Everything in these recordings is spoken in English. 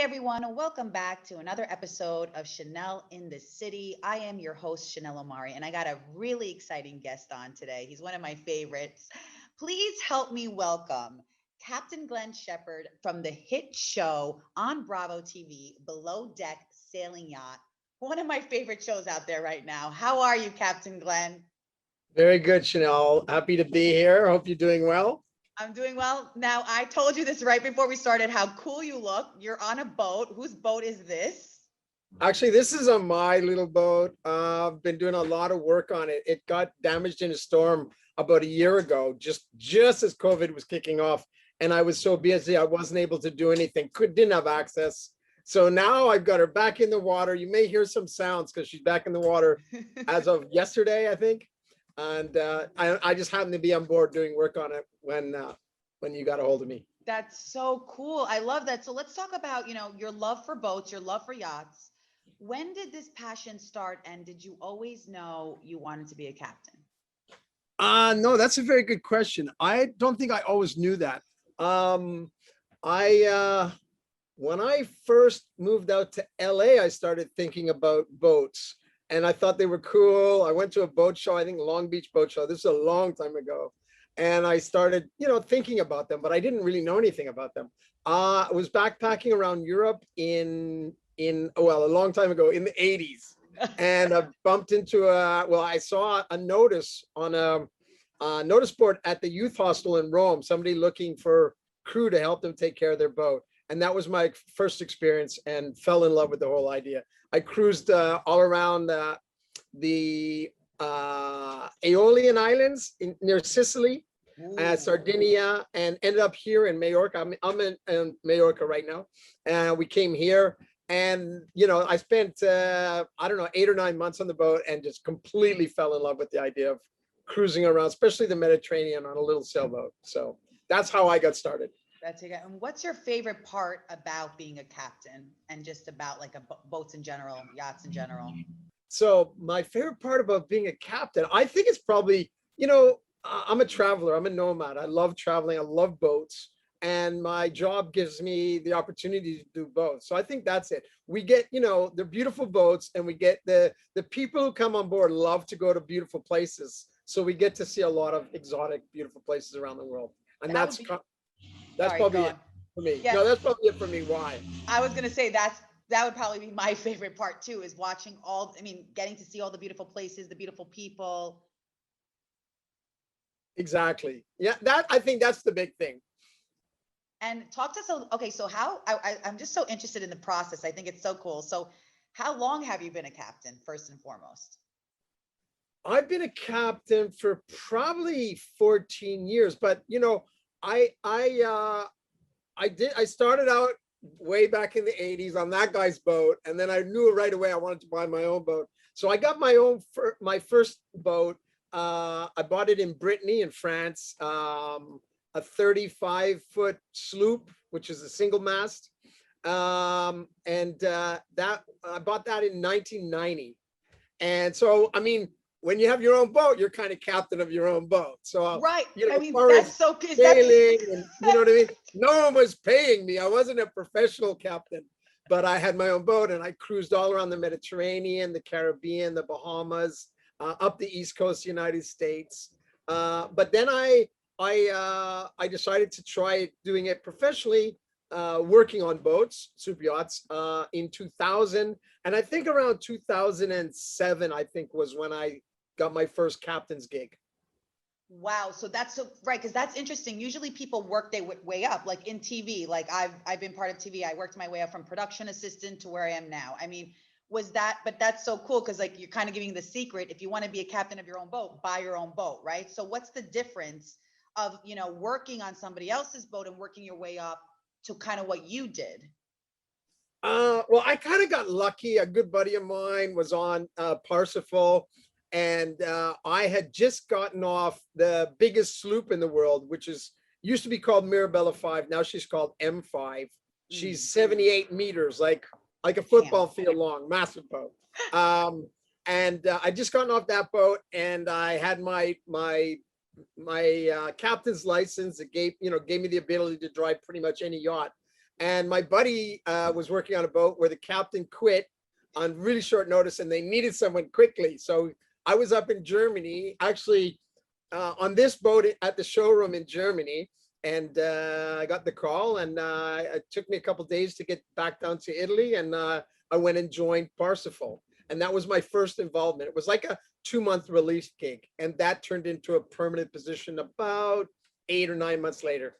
everyone, and welcome back to another episode of Chanel in the City. I am your host, Chanel Omari, and I got a really exciting guest on today. He's one of my favorites. Please help me welcome Captain Glenn Shepard from the hit show on Bravo TV, Below Deck Sailing Yacht. One of my favorite shows out there right now. How are you, Captain Glenn? Very good, Chanel. Happy to be here. Hope you're doing well. I'm doing well. Now, I told you this right before we started, how cool you look. You're on a boat. Whose boat is this? Actually, this is on my little boat. I've been doing a lot of work on it. It got damaged in a storm about a year ago, just as COVID was kicking off. And I was so busy, I wasn't able to do anything, didn't have access. So now I've got her back in the water. You may hear some sounds because she's back in the water as of yesterday, I think. And I just happened to be on board doing work on it when you got a hold of me. That's so cool. I love that. So let's talk about, your love for boats, your love for yachts. When did this passion start, and did you always know you wanted to be a captain? No, that's a very good question. I don't think I always knew that. I when I first moved out to LA, I started thinking about boats. And I thought they were cool. I went to a boat show, I think Long Beach Boat Show. This is a long time ago. And I started, thinking about them, but I didn't really know anything about them. I was backpacking around Europe a long time ago in the 80s. And I bumped into I saw a notice on a notice board at the youth hostel in Rome, somebody looking for crew to help them take care of their boat. And that was my first experience and fell in love with the whole idea. I cruised all around the Aeolian Islands near Sicily, Sardinia, and ended up here in Majorca. I'm in Majorca right now. And we came here and, I spent, 8 or 9 months on the boat and just completely fell in love with the idea of cruising around, especially the Mediterranean on a little sailboat. So that's how I got started. And what's your favorite part about being a captain and just about like boats in general, yachts in general? So my favorite part about being a captain, I think it's probably, I'm a traveler, I'm a nomad. I love traveling. I love boats. And my job gives me the opportunity to do both. So I think that's it. We get, the beautiful boats, and we get the people who come on board love to go to beautiful places. So we get to see a lot of exotic, beautiful places around the world. And that's probably it for me. Yeah. No, that's probably it for me. Why? I was going to say that would probably be my favorite part too, is watching getting to see all the beautiful places, the beautiful people. Exactly. Yeah, I think that's the big thing. And talk to us. Okay, so I'm just so interested in the process. I think it's so cool. So how long have you been a captain, first and foremost? I've been a captain for probably 14 years, but I started out way back in the 80s on that guy's boat, and then I knew right away I wanted to buy my own boat. So I got my first boat. I bought it in Brittany in France, a 35-foot sloop, which is a single mast, that I bought that in 1990. And so, when you have your own boat, you're kind of captain of your own boat. So right. That's so good. Sailing, and you know what I mean? No one was paying me. I wasn't a professional captain, but I had my own boat, and I cruised all around the Mediterranean, the Caribbean, the Bahamas, up the East Coast of the United States. But then I decided to try doing it professionally, working on boats, super yachts, in 2000. And I think around 2007, I think was when I got my first captain's gig. Wow. So that's so right. Cause that's interesting. Usually people work their way up, like in TV. Like I've been part of TV. I worked my way up from production assistant to where I am now. But that's so cool. Cause like, you're kind of giving the secret. If you want to be a captain of your own boat, buy your own boat. Right. So what's the difference of, working on somebody else's boat and working your way up to kind of what you did? I kind of got lucky. A good buddy of mine was on Parsifal, and I had just gotten off the biggest sloop in the world, which used to be called Mirabella 5. Now she's called M5. She's 78 meters, like a football field long, massive boat. I just gotten off that boat, and I had my captain's license that gave me the ability to drive pretty much any yacht. And my buddy was working on a boat where the captain quit on really short notice and they needed someone quickly. So I was up in Germany, actually on this boat at the showroom in Germany. And I got the call, and it took me a couple of days to get back down to Italy. And I went and joined Parsifal. And that was my first involvement. It was like a 2-month release gig. And that turned into a permanent position about 8 or 9 months later.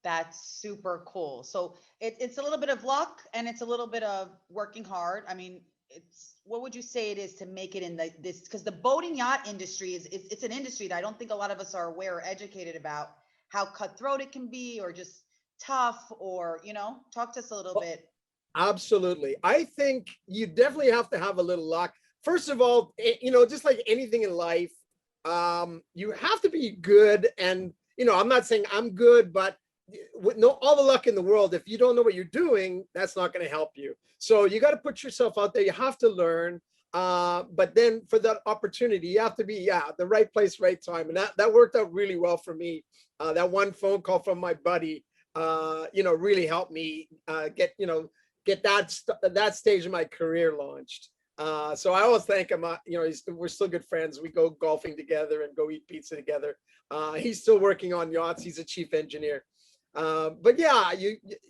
That's super cool. So it's a little bit of luck and it's a little bit of working hard. I mean, what would you say it is to make it in this, because the boating yacht industry it's an industry that I don't think a lot of us are aware or educated about how cutthroat it can be, or just tough, or, talk to us a little bit. Absolutely. I think you definitely have to have a little luck. First of all, just like anything in life, you have to be good. And, I'm not saying I'm good, but with all the luck in the world, if you don't know what you're doing, that's not going to help you. So you got to put yourself out there. You have to learn. But then for that opportunity, you have to be, the right place, right time. And that worked out really well for me. That one phone call from my buddy, really helped me get that stage of my career launched. So I always thank him. We're still good friends. We go golfing together and go eat pizza together. He's still working on yachts. He's a chief engineer. But yeah,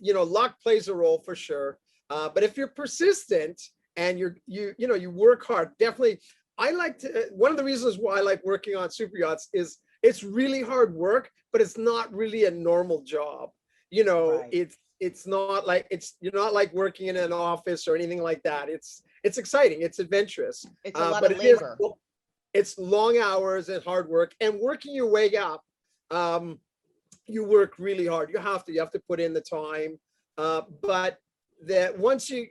luck plays a role for sure. But if you're persistent and you work hard, definitely. One of the reasons why I like working on super yachts is it's really hard work, but it's not really a normal job. Right. It's not like you're not like working in an office or anything like that. It's exciting. It's adventurous. It's a lot of labor. It's long hours and hard work, and working your way up. You work really hard. You have to put in the time. But that once you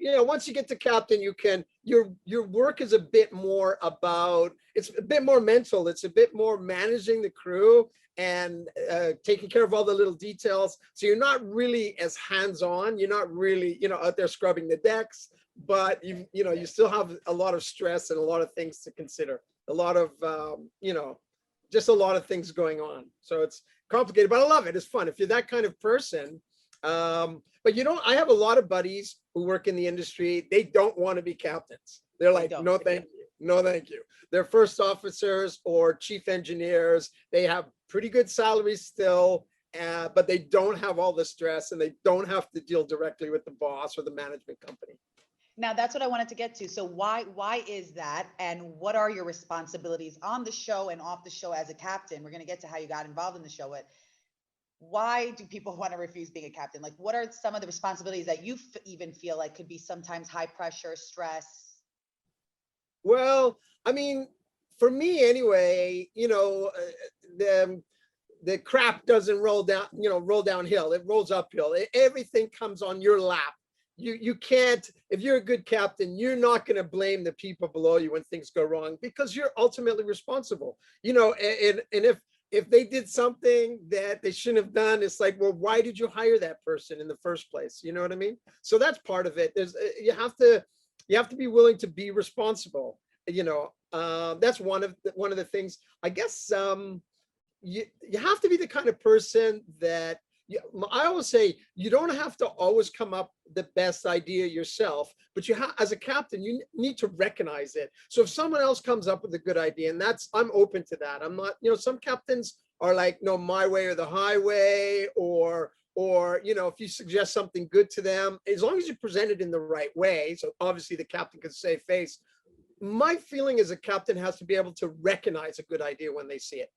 get to captain, your work is a bit more about, it's a bit more mental. It's a bit more managing the crew and taking care of all the little details. So you're not really as hands-on. You're not really, out there scrubbing the decks, but you still have a lot of stress and a lot of things to consider. A lot of, just a lot of things going on. So it's complicated, but I love it. It's fun if you're that kind of person. But I have a lot of buddies who work in the industry. They don't want to be captains. They're like, no, thank you. No, thank you. They're first officers or chief engineers. They have pretty good salaries still, but they don't have all the stress and they don't have to deal directly with the boss or the management company. Now, that's what I wanted to get to. So why is that? And what are your responsibilities on the show and off the show as a captain? We're going to get to how you got involved in the show, but why do people want to refuse being a captain? Like, what are some of the responsibilities that you even feel like could be sometimes high pressure, stress? Well, I mean, for me anyway, the crap doesn't roll downhill. It rolls uphill. Everything comes on your lap. You can't, if you're a good captain, you're not going to blame the people below you when things go wrong, because you're ultimately responsible. And if they did something that they shouldn't have done, it's like, well, why did you hire that person in the first place? You know what I mean? So that's part of it. You have to be willing to be responsible. That's one of the things. I guess you have to be the kind of person that, I always say, you don't have to always come up with the best idea yourself, but as a captain, you need to recognize it. So if someone else comes up with a good idea, and I'm open to that. I'm not, some captains are like, no, my way or the highway, or if you suggest something good to them, as long as you present it in the right way. So obviously the captain can save face. My feeling is a captain has to be able to recognize a good idea when they see it,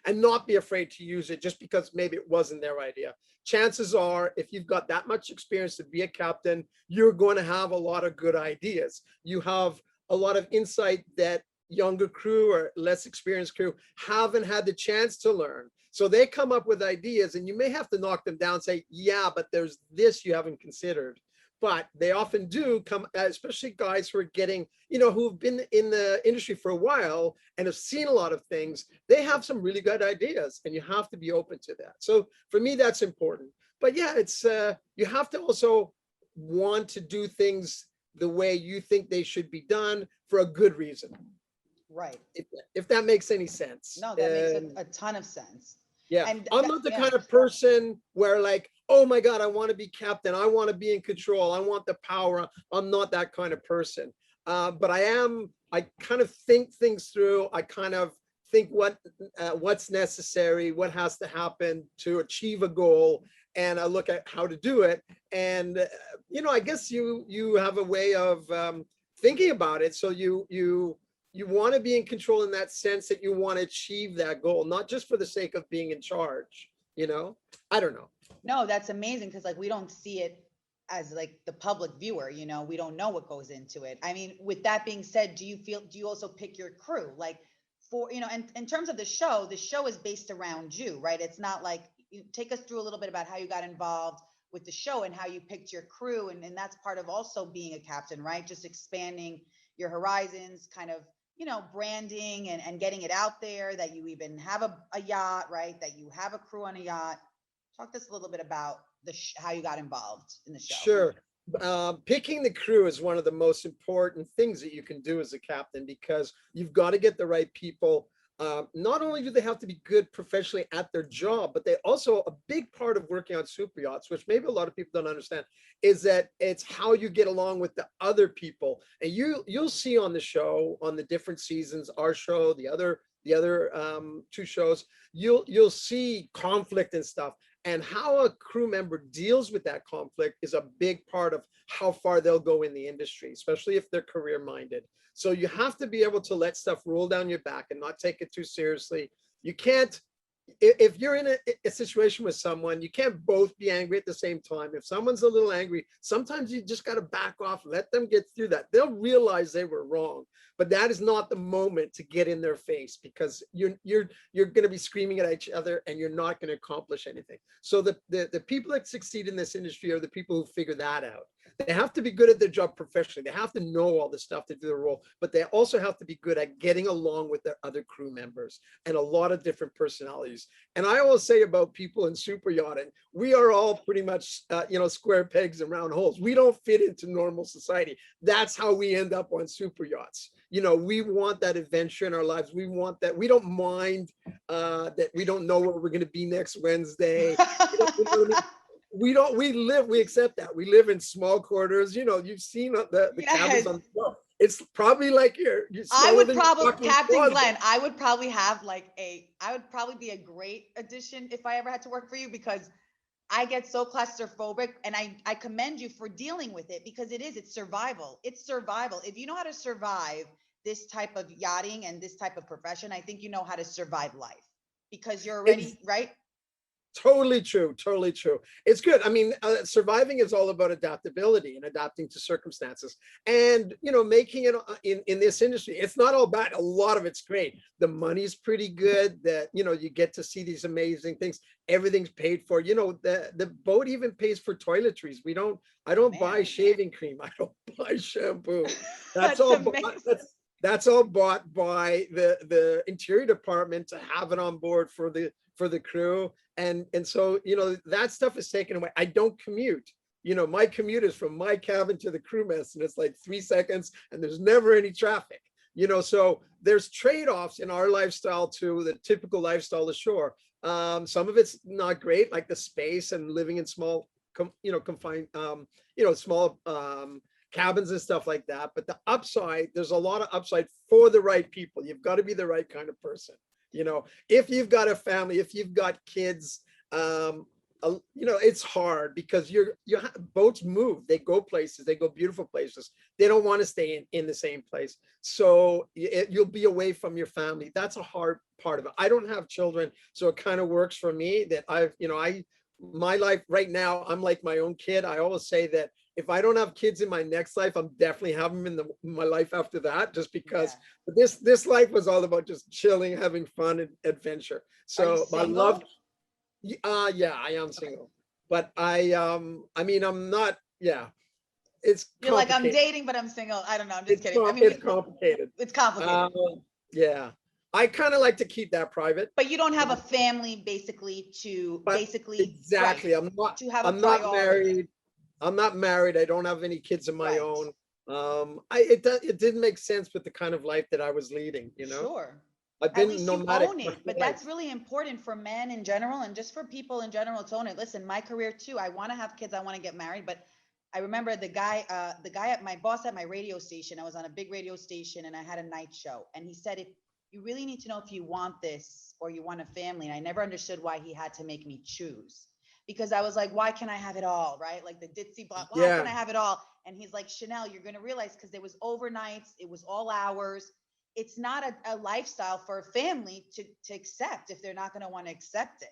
and not be afraid to use it just because maybe it wasn't their idea. Chances are, if you've got that much experience to be a captain, you're going to have a lot of good ideas. You have a lot of insight that younger crew or less experienced crew haven't had the chance to learn. So they come up with ideas and you may have to knock them down and say, yeah, but there's this you haven't considered. But they often do come, especially guys who are getting, who've been in the industry for a while and have seen a lot of things. They have some really good ideas and you have to be open to that. So for me, that's important. But yeah, it's you have to also want to do things the way you think they should be done for a good reason. Right. If that makes any sense. No, that makes a ton of sense. Yeah, and I'm not the kind of person where like, oh my God, I want to be captain. I want to be in control. I want the power. I'm not that kind of person. But I kind of think things through. I kind of think what's necessary, what has to happen to achieve a goal. And I look at how to do it. And, I guess you have a way of thinking about it. So you want to be in control in that sense that you want to achieve that goal, not just for the sake of being in charge, I don't know. No, that's amazing because like we don't see it as like the public viewer, we don't know what goes into it. I mean, with that being said, do you also pick your crew? Like for, and in terms of the show is based around you, right? It's not like, you take us through a little bit about how you got involved with the show and how you picked your crew. And that's part of also being a captain, right? Just expanding your horizons, kind of, branding and getting it out there that you even have a yacht, right? That you have a crew on a yacht. Talk to us a little bit about how you got involved in the show. Sure. Picking the crew is one of the most important things that you can do as a captain, because you've got to get the right people. Not only do they have to be good professionally at their job, but they also, a big part of working on super yachts, which maybe a lot of people don't understand, is that it's how you get along with the other people. And you'll see on the show, on the different seasons, our show, the other two shows, you'll see conflict and stuff. And how a crew member deals with that conflict is a big part of how far they'll go in the industry, especially if they're career minded. So you have to be able to let stuff roll down your back and not take it too seriously. You can't, if you're in a situation with someone, you can't both be angry at the same time. If someone's a little angry, sometimes you just got to back off, let them get through that. They'll realize they were wrong, but that is not the moment to get in their face, because you're going to be screaming at each other and you're not going to accomplish anything. So the people that succeed in this industry are the people who figure that out. They have to be good at their job professionally. They have to know all the stuff to do the role, but they also have to be good at getting along with their other crew members and a lot of different personalities. And I always say about people in super yachting, we are all pretty much, square pegs and round holes. We don't fit into normal society. That's how we end up on super yachts. We want that adventure in our lives. We want that. We don't mind that we don't know where we're going to be next Wednesday. We accept that. We live in small quarters. You've seen the cabins on the floor. It's probably like Captain Glenn, I would probably be a great addition if I ever had to work for you, because I get so claustrophobic, and I commend you for dealing with it, because it's survival. It's survival. If you know how to survive this type of yachting and this type of profession, I think you know how to survive life, because you're already, right? Totally true. Totally true. It's good. I mean, surviving is all about adaptability and adapting to circumstances, and making it in this industry. It's not all bad. A lot of it's great. The money's pretty good. That you get to see these amazing things. Everything's paid for. The boat even pays for toiletries. I don't buy shaving cream. I don't buy shampoo. That's all. That's all bought by the interior department to have it on board for the crew. And so, that stuff is taken away. I don't commute. My commute is from my cabin to the crew mess, and it's like 3 seconds, and there's never any traffic. So there's trade-offs in our lifestyle to the typical lifestyle ashore. Some of it's not great, like the space and living in small, confined, small cabins and stuff like that. But the upside, there's a lot of upside for the right people. You've got to be the right kind of person. If you've got a family, if you've got kids, it's hard, because boats move, they go places, they go beautiful places. They don't want to stay in the same place. So you'll be away from your family. That's a hard part of it. I don't have children, so it kind of works for me that my life right now, I'm like my own kid. I always say that if I don't have kids in my next life, I'm definitely having them in my life after that, just because this life was all about just chilling, having fun and adventure. So I love, I am single, but I'm not, it's You're like, I'm dating, but I'm single. I don't know. I'm just kidding. It's complicated. It's complicated. I kind of like to keep that private. But you don't have a family exactly. Right, I'm not married. I'm not married. I don't have any kids of my own. It didn't make sense with the kind of life that I was leading, Sure. I've At been least you nomadic own for it, but life. that's really important for men in general and just for people in general to own it. Listen, my career too, I want to have kids, I want to get married, but I remember the guy at my boss at my radio station, I was on a big radio station and I had a night show. And he said, if you really need to know if you want this or you want a family. And I never understood why he had to make me choose. Because I was like, why can't I have it all? Right? Like the ditzy block, why Yeah. can't I have it all? And he's like, Chanel, you're gonna realize because there was overnights, it was all hours. It's not a lifestyle for a family to accept if they're not gonna want to accept it.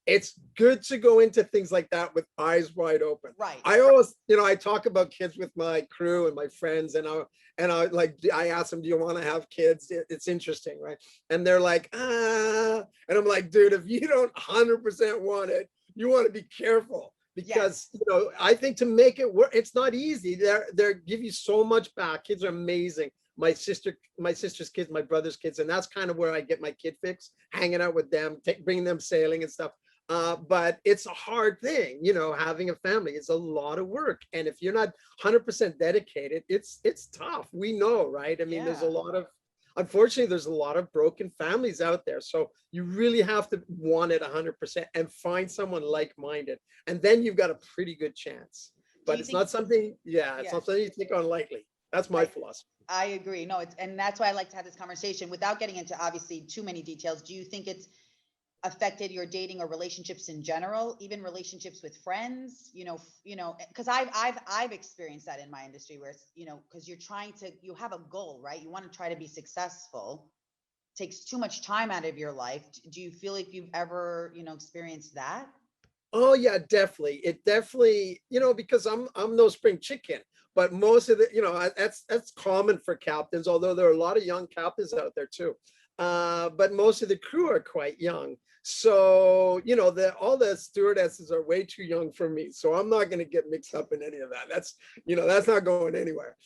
It's good to go into things like that with eyes wide open. Right. I always, I talk about kids with my crew and my friends, and I like I ask them, "Do you want to have kids?" It's interesting, right? And they're like, "Ah," and I'm like, "Dude, if you don't 100% want it, you want to be careful because Yes. I think to make it work, it's not easy. They're give you so much back. Kids are amazing. My sister's kids, my brother's kids, and that's kind of where I get my kid fix, hanging out with them, bringing them sailing and stuff. But it's a hard thing, having a family. It's a lot of work. And if you're not 100% dedicated, it's tough. We know, right? I mean, Yeah. unfortunately, there's a lot of broken families out there. So you really have to want it 100% and find someone like-minded. And then you've got a pretty good chance. Do But you it's think, not something, yeah, it's yeah, not something you take on lightly. That's my I philosophy. I agree. No, it's and that's why I like to have this conversation without getting into obviously too many details. Do you think it's affected your dating or relationships in general, even relationships with friends, because I've experienced that in my industry where it's, because you have a goal, right? You want to try to be successful, takes too much time out of your life. Do you feel like you've ever, experienced that? Oh yeah, definitely. It definitely, because I'm no spring chicken, but most of the, that's common for captains, although there are a lot of young captains out there too. But most of the crew are quite young. So, all the stewardesses are way too young for me. So I'm not going to get mixed up in any of that. That's not going anywhere.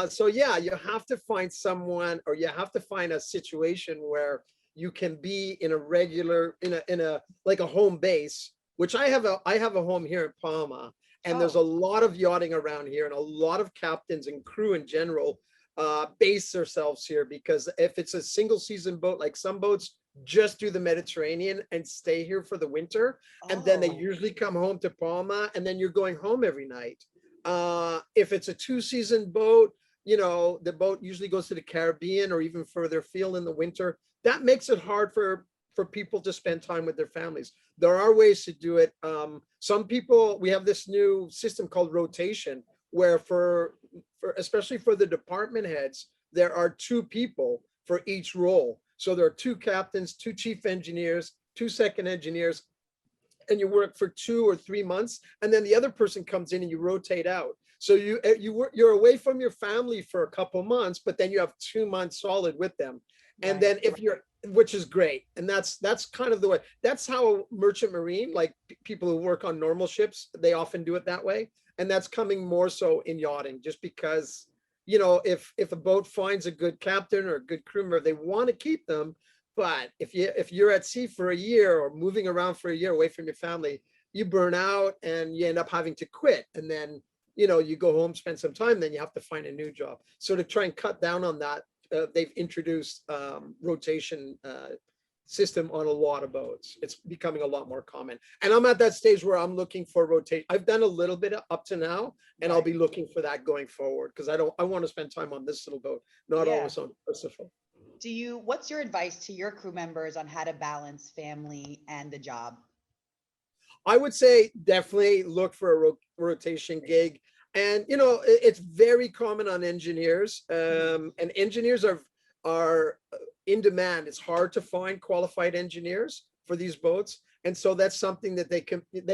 So yeah, you have to find someone, or you have to find a situation where you can be in a regular, in a like a home base, which I have a home here in Palma, and there's a Oh, lot of yachting around here, and a lot of captains and crew in general base themselves here, because if it's a single season boat, like some boats just do the Mediterranean and stay here for the winter, and then they oh, usually come home to Palma, and then you're going home every night. If it's a 2 season boat, the boat usually goes to the Caribbean or even further afield in the winter. That makes it hard for people to spend time with their families. There are ways to do it. Some people, we have this new system called rotation, where for especially for the department heads, there are two people for each role. So there are two captains, two chief engineers, two second engineers, and you work for 2 or 3 months, and then the other person comes in and you rotate out. So you're away from your family for a couple months, but then you have 2 months solid with them. And right. then if you're, which is great, and that's kind of the way. That's how merchant marine, like people who work on normal ships, they often do it that way. And that's coming more so in yachting, just because if a boat finds a good captain or a good crew member, they want to keep them. But if you're at sea for a year or moving around for a year away from your family, you burn out and you end up having to quit. And then, you go home, spend some time, then you have to find a new job. So to try and cut down on that, they've introduced rotation system on a lot of boats. It's becoming a lot more common. And I'm at that stage where I'm looking for rotation. I've done a little bit up to now, and I'll Right. be looking for that going forward, because I want to spend time on this little boat, not Yeah. always on Pacific. What's your advice to your crew members on how to balance family and the job? I would say definitely look for a rotation gig. And it's very common on engineers. Mhm. And engineers are in demand. It's hard to find qualified engineers for these boats. And so that's something that they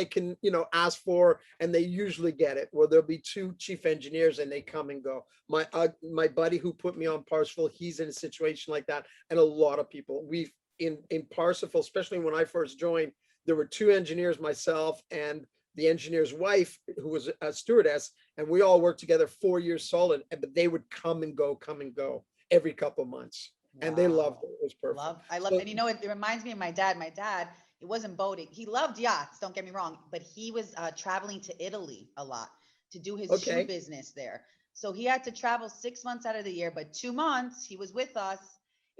can ask for, and they usually get it. Where there'll be two chief engineers and they come and go. My buddy who put me on Parsifal, he's in a situation like that, and a lot of people. We've in Parsifal, especially when I first joined, there were two engineers, myself and the engineer's wife, who was a stewardess, and we all worked together 4 years solid. But they would come and go every couple of months, and they loved Wow. it. It was perfect. I love, So and it reminds me of my dad. My dad, it wasn't boating. He loved yachts, don't get me wrong, but he was traveling to Italy a lot to do his shoe okay, business there. So he had to travel 6 months out of the year, but 2 months he was with us.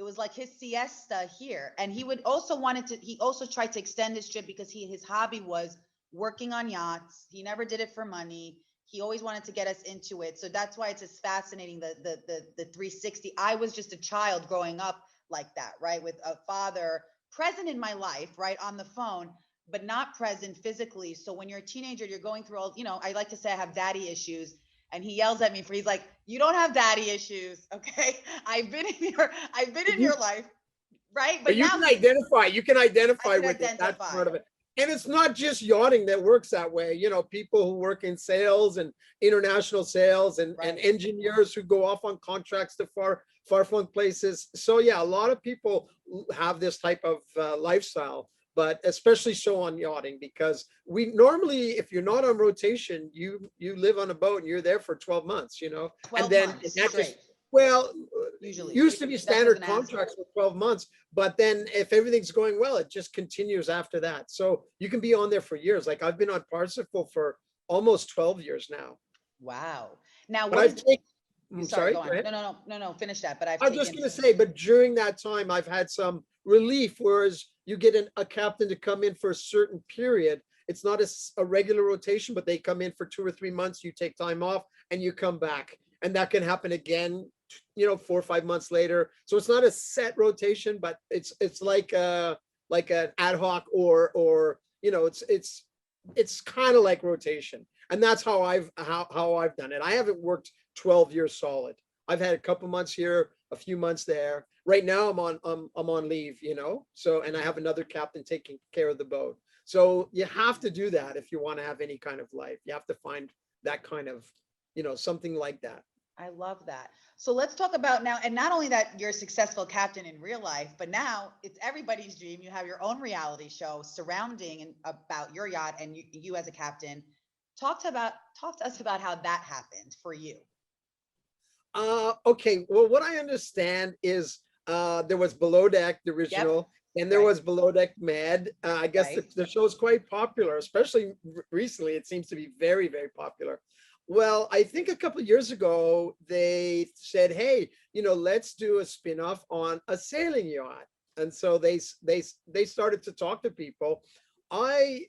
It was like his siesta here. And he would also wanted to, he also tried to extend his trip because his hobby was working on yachts. He never did it for money. He always wanted to get us into it. So that's why it's just fascinating, the 360. I was just a child growing up like that, right? With a father present in my life, right? On the phone, but not present physically. So when you're a teenager, you're going through all, I like to say I have daddy issues. And he yells at me he's like, you don't have daddy issues. Okay. I've been in You, your life. Right. but But now you can I identify can with it. That's identify. part of it. And it's not just yachting that works that way. People who work in sales and international sales and Right. engineers who go off on contracts to far flung places. So yeah, a lot of people have this type of lifestyle, but especially so on yachting, because we normally, if you're not on rotation, you live on a boat and you're there for 12 months, and 12 then months that straight. just, well, Usually. used to be That's what I was standard gonna ask. contracts for 12 months, but then if everything's going well, it just continues after that. So you can be on there for years. Like I've been on Parsifal for almost 12 years now. Wow. Now, But what I've is, taken, you I'm sorry, sorry, go go on. ahead. No, finish that. But I've I was just taken, going to say, but during that time, I've had some relief, whereas you get a captain to come in for a certain period. It's not a regular rotation, but they come in for 2 or 3 months. You take time off and you come back. And that can happen again, 4 or 5 months later. So it's not a set rotation, but it's like an ad hoc or it's kind of like rotation. And that's how I've done it. I haven't worked 12 years solid. I've had a couple months here, a few months there. Right now I'm on leave, so, and I have another captain taking care of the boat. So you have to do that if you want to have any kind of life. You have to find that kind of, something like that. I love that. So let's talk about now, and not only that you're a successful captain in real life, but now it's everybody's dream. You have your own reality show surrounding and about your yacht and you as a captain. Talk to us about how that happened for you. Okay. Well, what I understand is there was Below Deck, the Yep. original, and there Right. was Below Deck Med. I guess Right. the show is quite popular, especially recently. It seems to be very, very popular. Well, I think a couple of years ago they said, "Hey, let's do a spin-off on a sailing yacht." And so they started to talk to people. I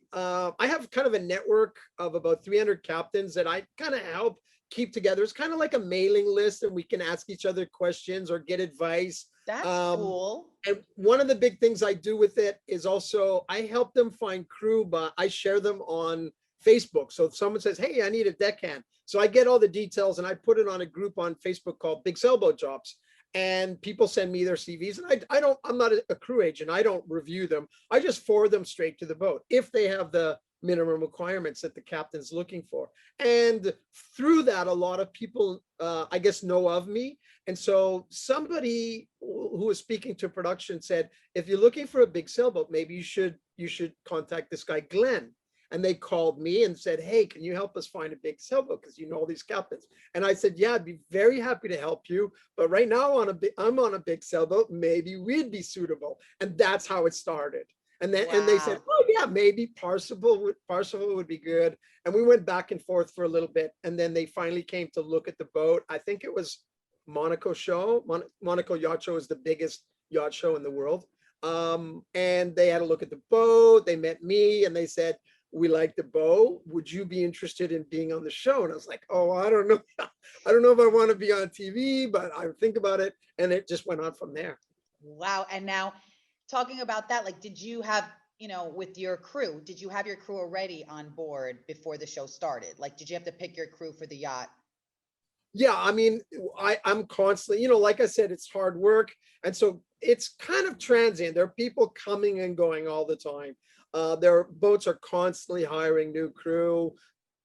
have kind of a network of about 300 captains that I kind of help keep together. It's kind of like a mailing list, and we can ask each other questions or get advice. That's Um, cool. and one of the big things I do with it is also I help them find crew, but I share them on Facebook. So if someone says, "Hey, I need a deckhand," so I get all the details and I put it on a group on Facebook called Big Sailboat Jobs. And people send me their CVs, and I'm not a crew agent. I don't review them. I just forward them straight to the boat if they have the minimum requirements that the captain's looking for. And through that, a lot of people, I guess, know of me. And so somebody who was speaking to production said, if you're looking for a big sailboat, maybe you should contact this guy, Glenn. And they called me and said, "Hey, can you help us find a big sailboat? Because you know all these captains." And I said, "Yeah, I'd be very happy to help you. But right now I'm on a big sailboat. Maybe we'd be suitable." And that's how it started. And they said, Wow. "Oh yeah, maybe Parsifal would be good." And we went back and forth for a little bit. And then they finally came to look at the boat. I think it was Monaco Yacht Show is the biggest yacht show in the world. And they had a look at the boat. They met me and they said, "We like the boat. Would you be interested in being on the show?" And I was like, "Oh, I don't know. I don't know if I want to be on TV, but I think about it." And it just went on from there. Wow. And now talking about that, like, did you have, with your crew, did you have your crew already on board before the show started? Like, did you have to pick your crew for the yacht? Yeah, I mean, I'm constantly, like I said, it's hard work. And so it's kind of transient. There are people coming and going all the time. Their boats are constantly hiring new crew.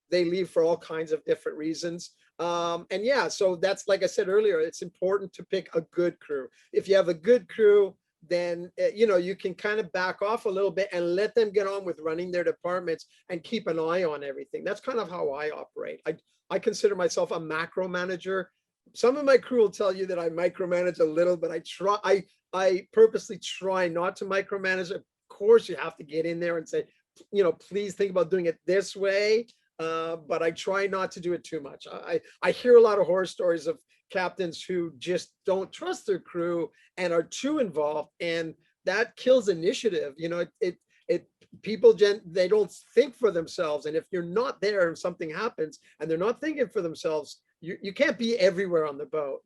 They leave for all kinds of different reasons. And yeah, so that's, like I said earlier, it's important to pick a good crew. If you have a good crew, then you can kind of back off a little bit and let them get on with running their departments and keep an eye on everything. That's kind of how I operate. I consider myself a macro manager. Some of my crew will tell you that I micromanage a little, but I purposely try not to micromanage. Of course, you have to get in there and say, please think about doing it this way. But I try not to do it too much. I hear a lot of horror stories of captains who just don't trust their crew and are too involved, and that kills initiative. It people they don't think for themselves, and if you're not there and something happens and they're not thinking for themselves, you can't be everywhere on the boat,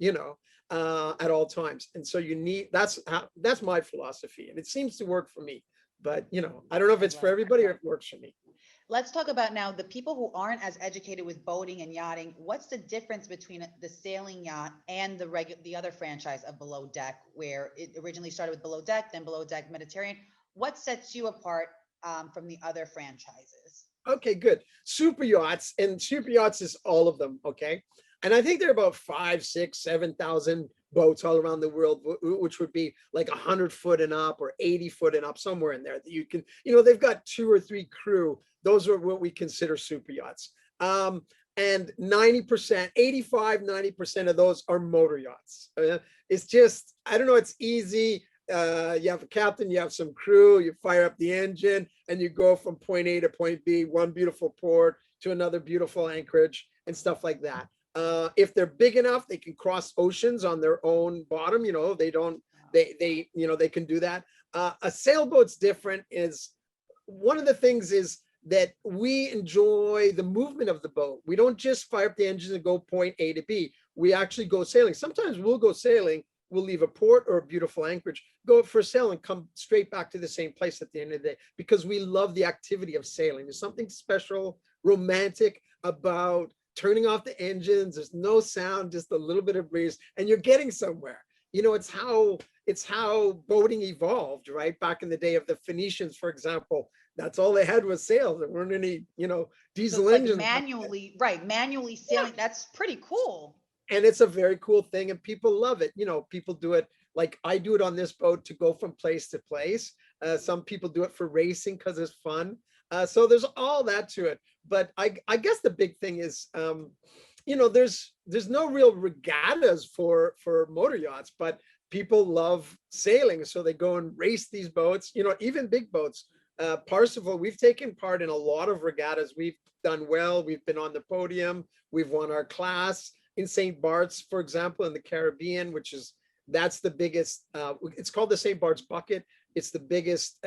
at all times. And so that's my philosophy, and it seems to work for me. But I don't know if I it's for love everybody or if it works for me. Let's talk about now the people who aren't as educated with boating and yachting. What's the difference between the sailing yacht and the other franchise of Below Deck, where it originally started with Below Deck, then Below Deck Mediterranean? What sets you apart from the other franchises? Okay, good. Super yachts, and super yachts is all of them. Okay. And I think there are about 5, 6, 7,000 boats all around the world, which would be like 100 foot and up or 80 foot and up, somewhere in there that you can, they've got 2 or 3 crew. Those are what we consider super yachts. And 90%, 85, 90% of those are motor yachts. It's just, I don't know, it's easy. You have a captain, you have some crew, you fire up the engine, and you go from point A to point B, one beautiful port to another beautiful anchorage and stuff like that. If they're big enough, they can cross oceans on their own bottom. They can do that. A sailboat's different. Is one of the things is that we enjoy the movement of the boat. We don't just fire up the engine and go point A to B. We actually go sailing. Sometimes we'll go sailing. We'll leave a port or a beautiful anchorage, go for sail, and come straight back to the same place at the end of the day, because we love the activity of sailing. There's something special, romantic about turning off the engines. There's no sound, just a little bit of breeze, and you're getting somewhere. It's how boating evolved, right? Back in the day of the Phoenicians, for example, that's all they had was sails. There weren't any, diesel engines. Manually sailing. Yeah. That's pretty cool. And it's a very cool thing, and people love it. People do it, like I do it on this boat to go from place to place. Some people do it for racing because it's fun. So there's all that to it. But I guess the big thing is, there's no real regattas for motor yachts, but people love sailing, so they go and race these boats. Even big boats. Parsifal, we've taken part in a lot of regattas. We've done well. We've been on the podium. We've won our class. In St. Bart's, for example, in the Caribbean, that's the biggest, it's called the St. Bart's Bucket. It's the biggest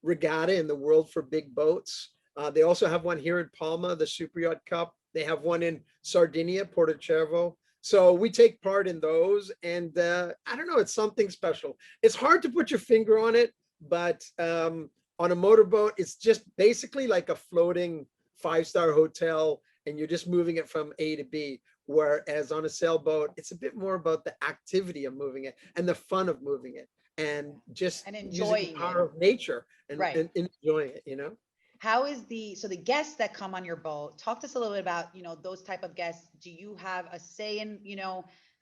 regatta in the world for big boats. They also have one here in Palma, the Super Yacht Cup. They have one in Sardinia, Porto Cervo. So we take part in those, and I don't know, it's something special. It's hard to put your finger on it, but on a motorboat, it's just basically like a floating 5-star hotel, and you're just moving it from A to B. Whereas on a sailboat, it's a bit more about the activity of moving it and the fun of moving it, and just enjoying the power of nature and enjoying it, How is the guests that come on your boat? Talk to us a little bit about, those type of guests. Do you have a say in,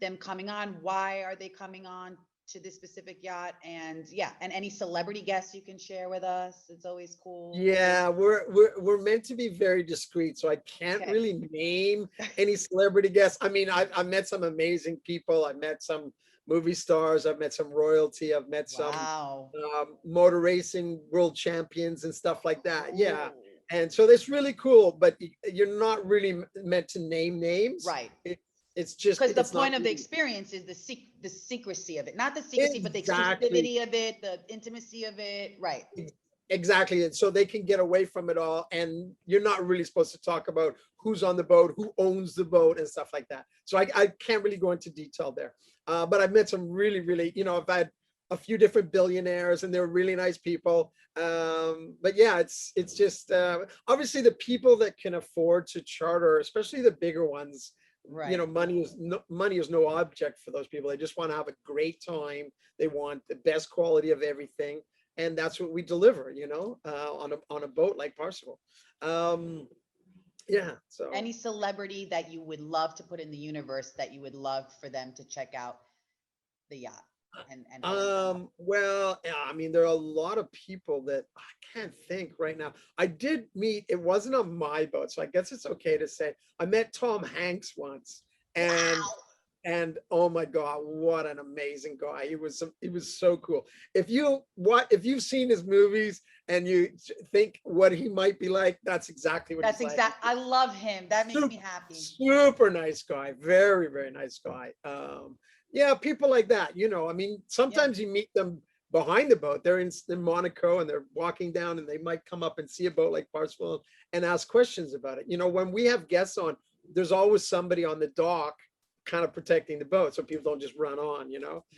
them coming on? Why are they coming on to this specific yacht? And any celebrity guests you can share with us. It's always cool. Yeah, we're meant to be very discreet, so I can't really name any celebrity guests. I mean, I've met some amazing people. I've met some movie stars. I've met some royalty. I've met some motor racing world champions and stuff like that. Ooh. Yeah. And so that's really cool, but you're not really meant to name names. Right. It's just because the point of the experience is the secrecy of it, not the secrecy, but the exclusivity of it, the intimacy of it. Right. Exactly. And so they can get away from it all. And you're not really supposed to talk about who's on the boat, who owns the boat and stuff like that. So I can't really go into detail there. But I've met some really, really, I've had a few different billionaires, and they're really nice people. But yeah, it's just obviously the people that can afford to charter, especially the bigger ones. Right. Money is no object for those people. They just want to have a great time. They want the best quality of everything, and that's what we deliver. On a boat like Parsifal. Yeah. So any celebrity that you would love to put in the universe that you would love for them to check out the yacht? Well, yeah, I mean, there are a lot of people that I can't think right now. I did meet, it wasn't on my boat, so I guess it's okay to say, I met Tom Hanks once, and And oh my God, what an amazing guy. He was so cool. If you've seen his movies and you think what he might be like, that's exactly what That's he's like. I love him. That makes Super, me happy. super nice guy. Very, very nice guy. Yeah, people like that, I mean, Yeah. sometimes you meet them behind the boat. They're in Monaco and they're walking down and they might come up and see a boat like Parsifal and ask questions about it. When we have guests on, there's always somebody on the dock kind of protecting the boat so people don't just run on.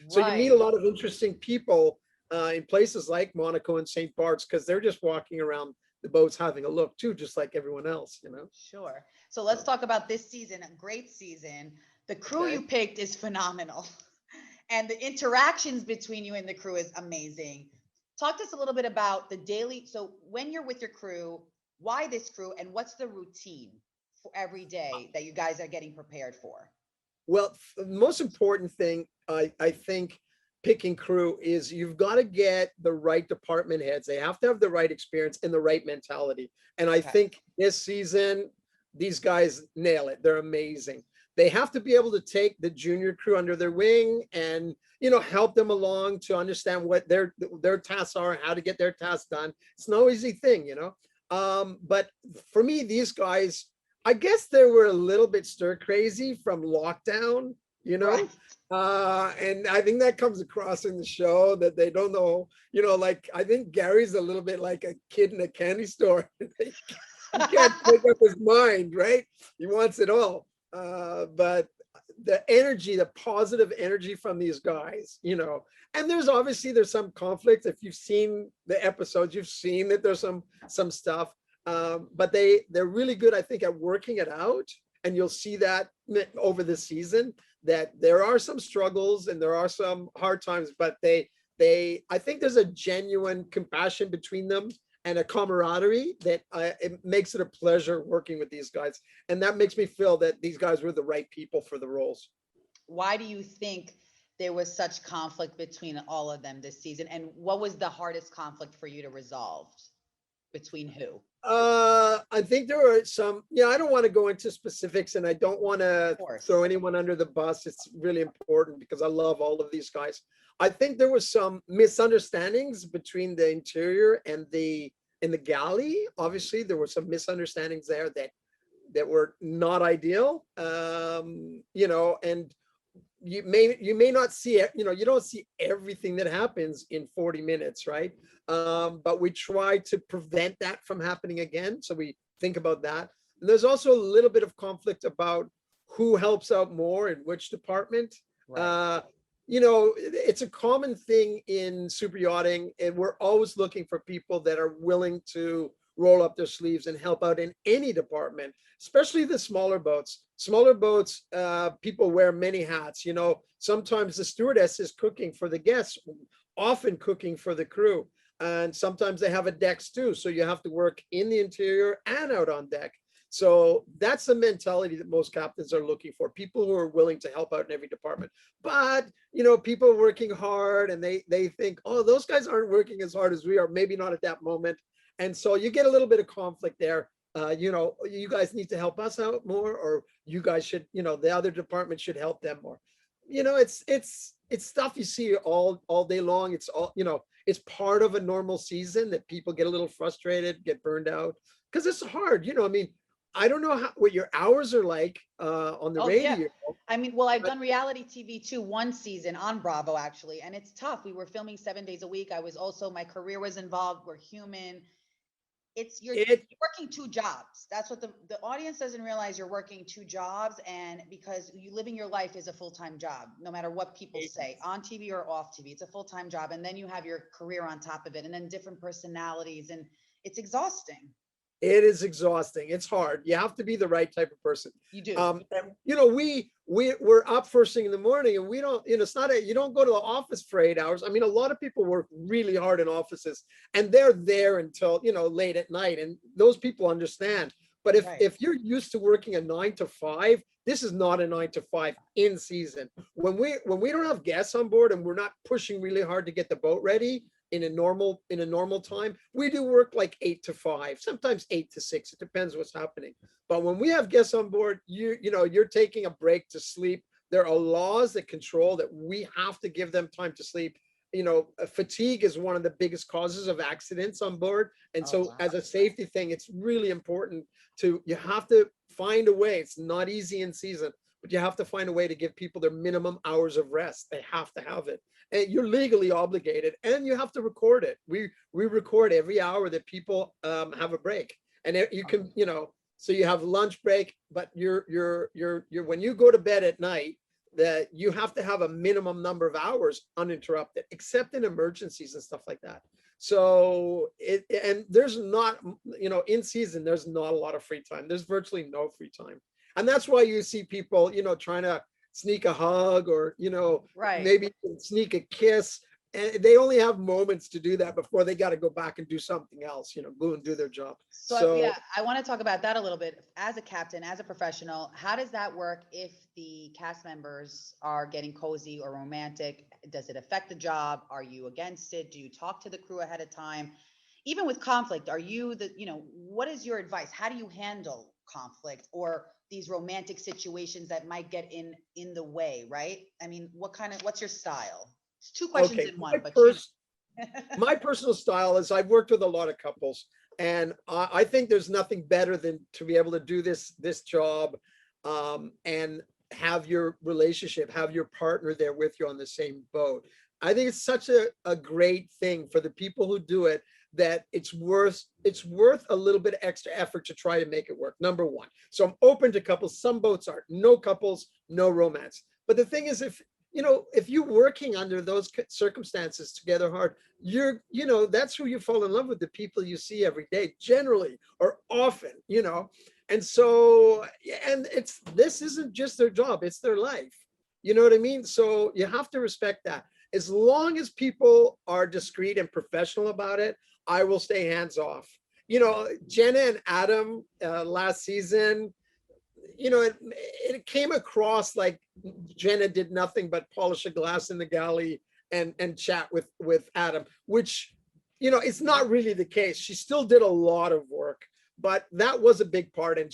So you meet a Right. lot of interesting people in places like Monaco and St. Bart's because they're just walking around the boats having a look too, just like everyone else. Sure. So let's talk about this season, a great season. The crew you Okay. picked is phenomenal. And the interactions between you and the crew is amazing. Talk to us a little bit about the daily. So when you're with your crew, why this crew and what's the routine for every day that you guys are getting prepared for? Well, the most important thing I think picking crew is you've got to get the right department heads. They have to have the right experience and the right mentality. And I Okay. think this season, these guys nail it. They're amazing. They have to be able to take the junior crew under their wing and help them along to understand what their tasks are, how to get their tasks done. It's no easy thing. But for me, these guys, I guess they were a little bit stir crazy from lockdown, you Right. know? And I think that comes across in the show that they don't know, like I think Gary's a little bit like a kid in a candy store. He can't make up his mind, right? He wants it all. But the energy, the positive energy from these guys, and there's some conflict. If you've seen the episodes, you've seen that there's some stuff. But they're really good, I think, at working it out. And you'll see that over the season that there are some struggles and there are some hard times, but I think there's a genuine compassion between them and a camaraderie that it makes it a pleasure working with these guys. And that makes me feel that these guys were the right people for the roles. Why do you think there was such conflict between all of them this season? And what was the hardest conflict for you to resolve? Between who? I think there are I don't want to go into specifics and I don't want Of to throw course. anyone under the bus. It's really important because I love all of these guys. I think there was some misunderstandings between the interior and the galley. Obviously, there were some misunderstandings there that were not ideal. And you may not see it, you don't see everything that happens in 40 minutes, right? But we try to prevent that from happening again. So we think about that. And there's also a little bit of conflict about who helps out more in which department. Right. Uh, it's a common thing in super yachting, and we're always looking for people that are willing to roll up their sleeves and help out in any department, especially the smaller boats. Smaller boats, people wear many hats. Sometimes the stewardess is cooking for the guests, often cooking for the crew. And sometimes they have a decks too. So you have to work in the interior and out on deck. So that's the mentality that most captains are looking for, people who are willing to help out in every department. But, people are working hard and they think, oh, those guys aren't working as hard as we are, maybe not at that moment. And so you get a little bit of conflict there. You guys need to help us out more, or you guys should, the other department should help them more. It's stuff you see all day long. It's it's part of a normal season that people get a little frustrated, get burned out because it's hard. I mean, I don't know what your hours are like on the Oh yeah. radio. I mean, well, I've But done reality TV too, one season on Bravo actually, and it's tough. We were filming 7 days a week. My career was involved. We're human. You're it working two jobs. That's what the audience doesn't realize. You're working two jobs, and because you living your life is a full-time job, no matter what people say on TV or off TV, it's a full-time job. And then you have your career on top of it, and then different personalities, and it's exhausting. It is exhausting. It's hard. You have to be the right type of person. You do. And, we're up first thing in the morning, and we don't. It's not you don't go to the office for 8 hours. I mean, a lot of people work really hard in offices, and they're there until late at night, and those people understand. But if Right. if you're used to working a 9 to 5, this is not a 9 to 5 in season. When we don't have guests on board and we're not pushing really hard to get the boat ready, in a normal time, we do work like 8 to 5, sometimes 8 to 6. It depends what's happening. But when we have guests on board, you're taking a break to sleep there are laws that control that we have to give them time to sleep. Fatigue is one of the biggest causes of accidents on board. And Oh, so wow. as a safety thing, it's really important you have to find a way. It's not easy in season, but you have to find a way to give people their minimum hours of rest. They have to have it. And you're legally obligated, and you have to record it. We record every hour that people have a break. And you can, so you have lunch break, but you're when you go to bed at night, that you have to have a minimum number of hours uninterrupted, except in emergencies and stuff like that. So and there's not, in season, there's not a lot of free time. There's virtually no free time. And that's why you see people, trying to sneak a hug or, Right. maybe sneak a kiss. And they only have moments to do that before they got to go back and do something else, go and do their job. So yeah, I want to talk about that a little bit. As a captain, as a professional, how does that work if the cast members are getting cozy or romantic? Does it affect the job? Are you against it? Do you talk to the crew ahead of time? Even with conflict, are you what is your advice? How do you handle conflict or these romantic situations that might get in the way, right? I mean, what's your style? It's two questions Okay, in one, but my personal style is I've worked with a lot of couples, and I think there's nothing better than to be able to do this job and have your relationship, have your partner there with you on the same boat. I think it's such a great thing for the people who do it, that it's worth a little bit of extra effort to try to make it work. Number one. So I'm open to couples. Some boats are no couples, no romance. But the thing is, if you're working under those circumstances together hard, that's who you fall in love with, the people you see every day, generally or often, and so, and this isn't just their job, it's their life. You know what I mean? So you have to respect that. As long as people are discreet and professional about it, I will stay hands off. Jenna and Adam last season, it came across like Jenna did nothing but polish a glass in the galley and chat with Adam, which, it's not really the case. She still did a lot of work, but that was a big part. And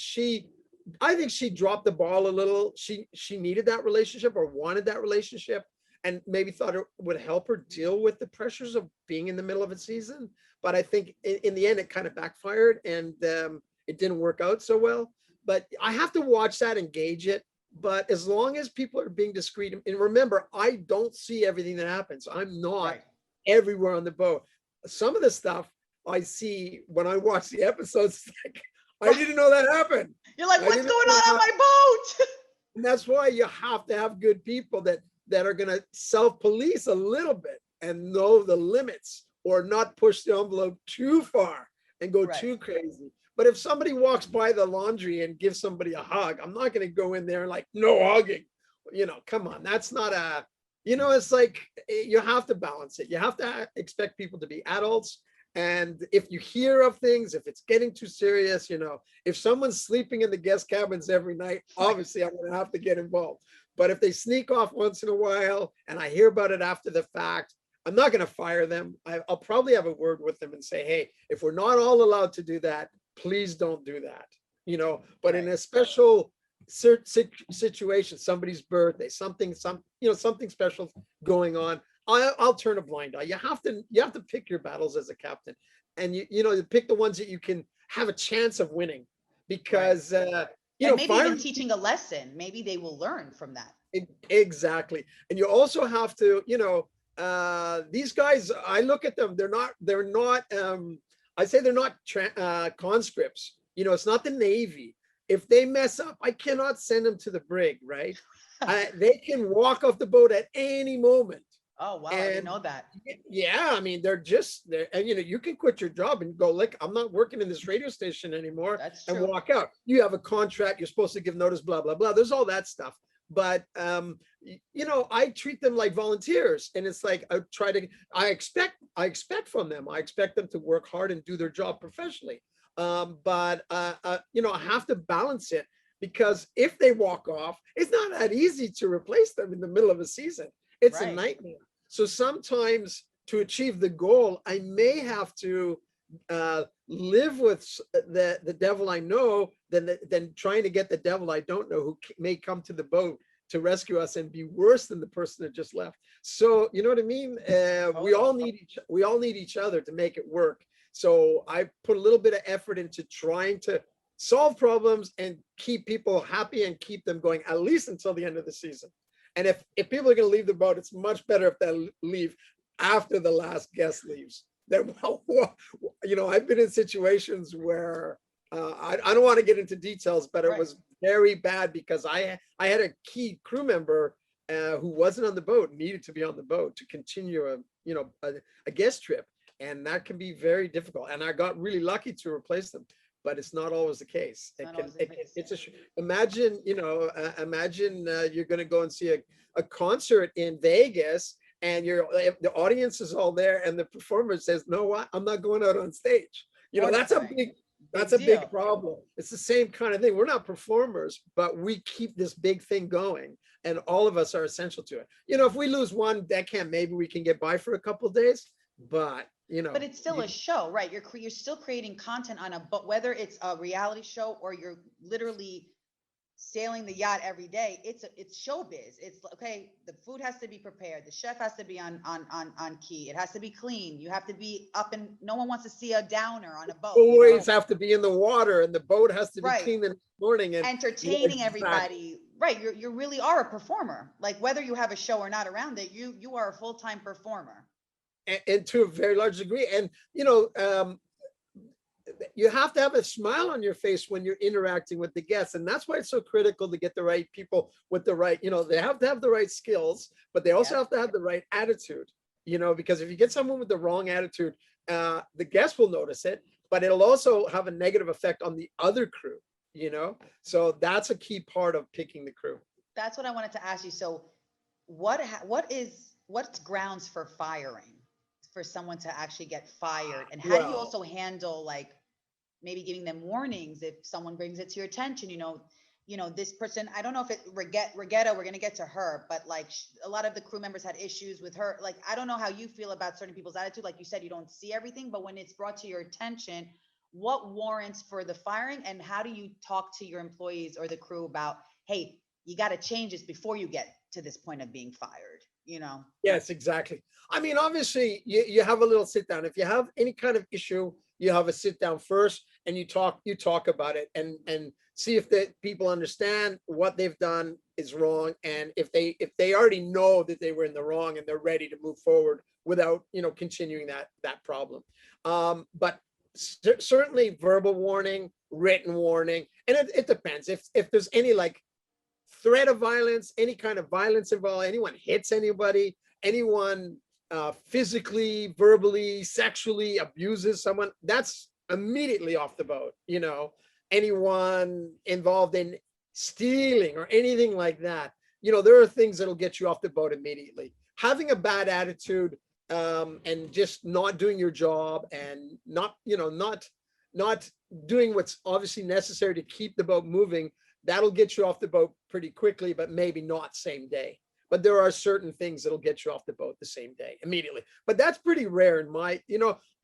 I think she dropped the ball a little. She needed that relationship or wanted that relationship, and maybe thought it would help her deal with the pressures of being in the middle of a season. But I think in the end, it kind of backfired, and it didn't work out so well. But I have to watch that, engage it. But as long as people are being discreet, and remember, I don't see everything that happens. I'm not everywhere on the boat. Some of the stuff I see when I watch the episodes, like, I didn't know that happened. You're like, what's going on my boat? And that's why you have to have good people that are going to self-police a little bit and know the limits, or not push the envelope too far and go too crazy. But if somebody walks by the laundry and gives somebody a hug, I'm not going to go in there and like, no hugging. Come on. That's not it's like, you have to balance it. You have to expect people to be adults. And if you hear of things, if it's getting too serious, if someone's sleeping in the guest cabins every night, obviously I'm going to have to get involved. But if they sneak off once in a while and I hear about it after the fact, I'm not going to fire them. I'll probably have a word with them and say, hey, if we're not all allowed to do that, please don't do that. But in a special situation, somebody's birthday, something special going on, I'll turn a blind eye. You have to pick your battles as a captain, and you pick the ones that you can have a chance of winning, because and maybe even teaching a lesson, maybe they will learn from that. Exactly. And you also have to, these guys, I look at them, they're not I say they're not conscripts. It's not the Navy. If they mess up, I cannot send them to the brig, right? They can walk off the boat at any moment. Oh, wow. I didn't know that. Yeah. I mean, they're and you can quit your job and go, like, I'm not working in this radio station anymore. That's and true. walk out. You have a contract. You're supposed to give notice, blah, blah, blah. There's all that stuff. But, I treat them like volunteers, and it's like, I expect from them. I expect them to work hard and do their job professionally. But I have to balance it, because if they walk off, it's not that easy to replace them in the middle of a season. It's a nightmare. So sometimes to achieve the goal, I may have to live with the devil I know than trying to get the devil I don't know, who may come to the boat to rescue us and be worse than the person that just left. So you know what I mean? We all need each other to make it work. So I put a little bit of effort into trying to solve problems and keep people happy and keep them going at least until the end of the season. And if people are going to leave the boat, it's much better if they leave after the last guest leaves. Then, you know, I've been in situations where I don't want to get into details, but it was very bad because I had a key crew member who wasn't on the boat, needed to be on the boat to continue a guest trip, and that can be very difficult. And I got really lucky to replace them, but it's not always the case. Imagine you're going to go and see a concert in Vegas, and the audience is all there, and the performer says, "No, what? I'm not going out on stage." You know, that's a big problem. It's the same kind of thing. We're not performers, but we keep this big thing going, and all of us are essential to it. You know, if we lose one deckhand, maybe we can get by for a couple of days, but you know. But it's still a show, right? You're still creating content on but whether it's a reality show or you're literally sailing the yacht every day, it's showbiz. It's okay. The food has to be prepared. The chef has to be on key. It has to be clean. You have to be up, and no one wants to see a downer on a boat. Always have to be in the water, and the boat has to be clean in the morning and entertaining everybody. Right. You really are a performer. Like whether you have a show or not around it, you are a full-time performer. And to a very large degree. And you know, you have to have a smile on your face when you're interacting with the guests, and that's why it's so critical to get the right people with the right, you know, they have to have the right skills, but they also have to have the right attitude, you know, because if you get someone with the wrong attitude, the guests will notice it, but it'll also have a negative effect on the other crew, you know. So that's a key part of picking the crew. That's what I wanted to ask you. So what's grounds for firing, for someone to actually get fired? And how do you also handle, like, maybe giving them warnings if someone brings it to your attention, you know, this person, I don't know if it Regatta, we're going to get to her, but like a lot of the crew members had issues with her. Like, I don't know how you feel about certain people's attitude. Like you said, you don't see everything, but when it's brought to your attention, what warrants for the firing, and how do you talk to your employees or the crew about, hey, you got to change this before you get to this point of being fired, you know? Yes, exactly. I mean, obviously you have a little sit down. If you have any kind of issue, you have a sit down first and you talk about it and see if the people understand what they've done is wrong. And if they already know that they were in the wrong and they're ready to move forward without, you know, continuing that problem. But certainly verbal warning, written warning, and it depends. If there's any like threat of violence, any kind of violence involved, anyone hits anybody, anyone physically, verbally, sexually abuses someone, that's immediately off the boat. You know, anyone involved in stealing or anything like that, you know, there are things that'll get you off the boat immediately. Having a bad attitude and just not doing your job and not doing what's obviously necessary to keep the boat moving, that'll get you off the boat pretty quickly, but maybe not same day. But there are certain things that'll get you off the boat the same day, immediately. But that's pretty rare in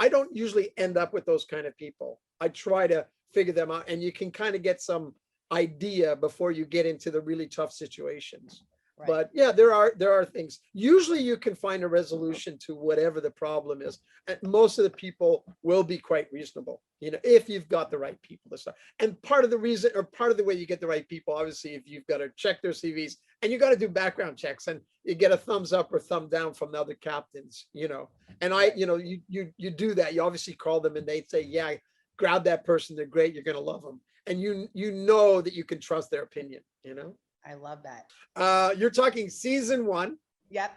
I don't usually end up with those kind of people. I try to figure them out, and you can kind of get some idea before you get into the really tough situations. Right. But yeah, there are things. Usually you can find a resolution to whatever the problem is. And most of the people will be quite reasonable, you know, if you've got the right people to start. And part of the reason, or part of the way you get the right people, obviously, if you've got to check their CVs and you got to do background checks, and you get a thumbs up or thumb down from the other captains, you know, and you do that. You obviously call them and they say, yeah, grab that person. They're great. You're going to love them. And you know that you can trust their opinion, you know? I love that. You're talking season 1. Yep.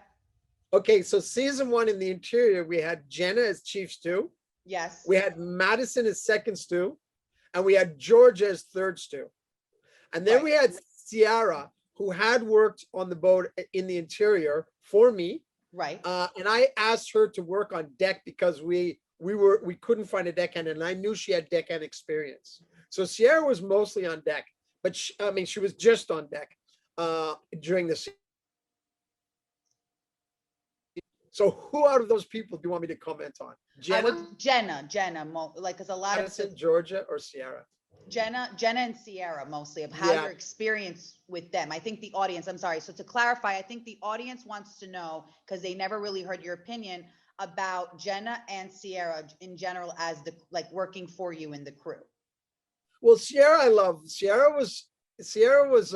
Okay, so season 1 in the interior, we had Jenna as chief stew. Yes. We had Madison as second stew, and we had Georgia as third stew. And then we had Ciara, who had worked on the boat in the interior for me. Right. And I asked her to work on deck because we couldn't find a deckhand, and I knew she had deckhand experience. So Ciara was mostly on deck, but she was just on deck during the season. So who out of those people do you want me to comment on? Jenna, like, because a lot Madison, Georgia, or Ciara? Jenna and Sierra mostly of how Yeah. your experience with them. I think the audience, I'm sorry. So to clarify, I think the audience wants to know, because they never really heard your opinion about Jenna and Sierra in general as the like working for you in the crew. Well, Sierra, I love. Sierra was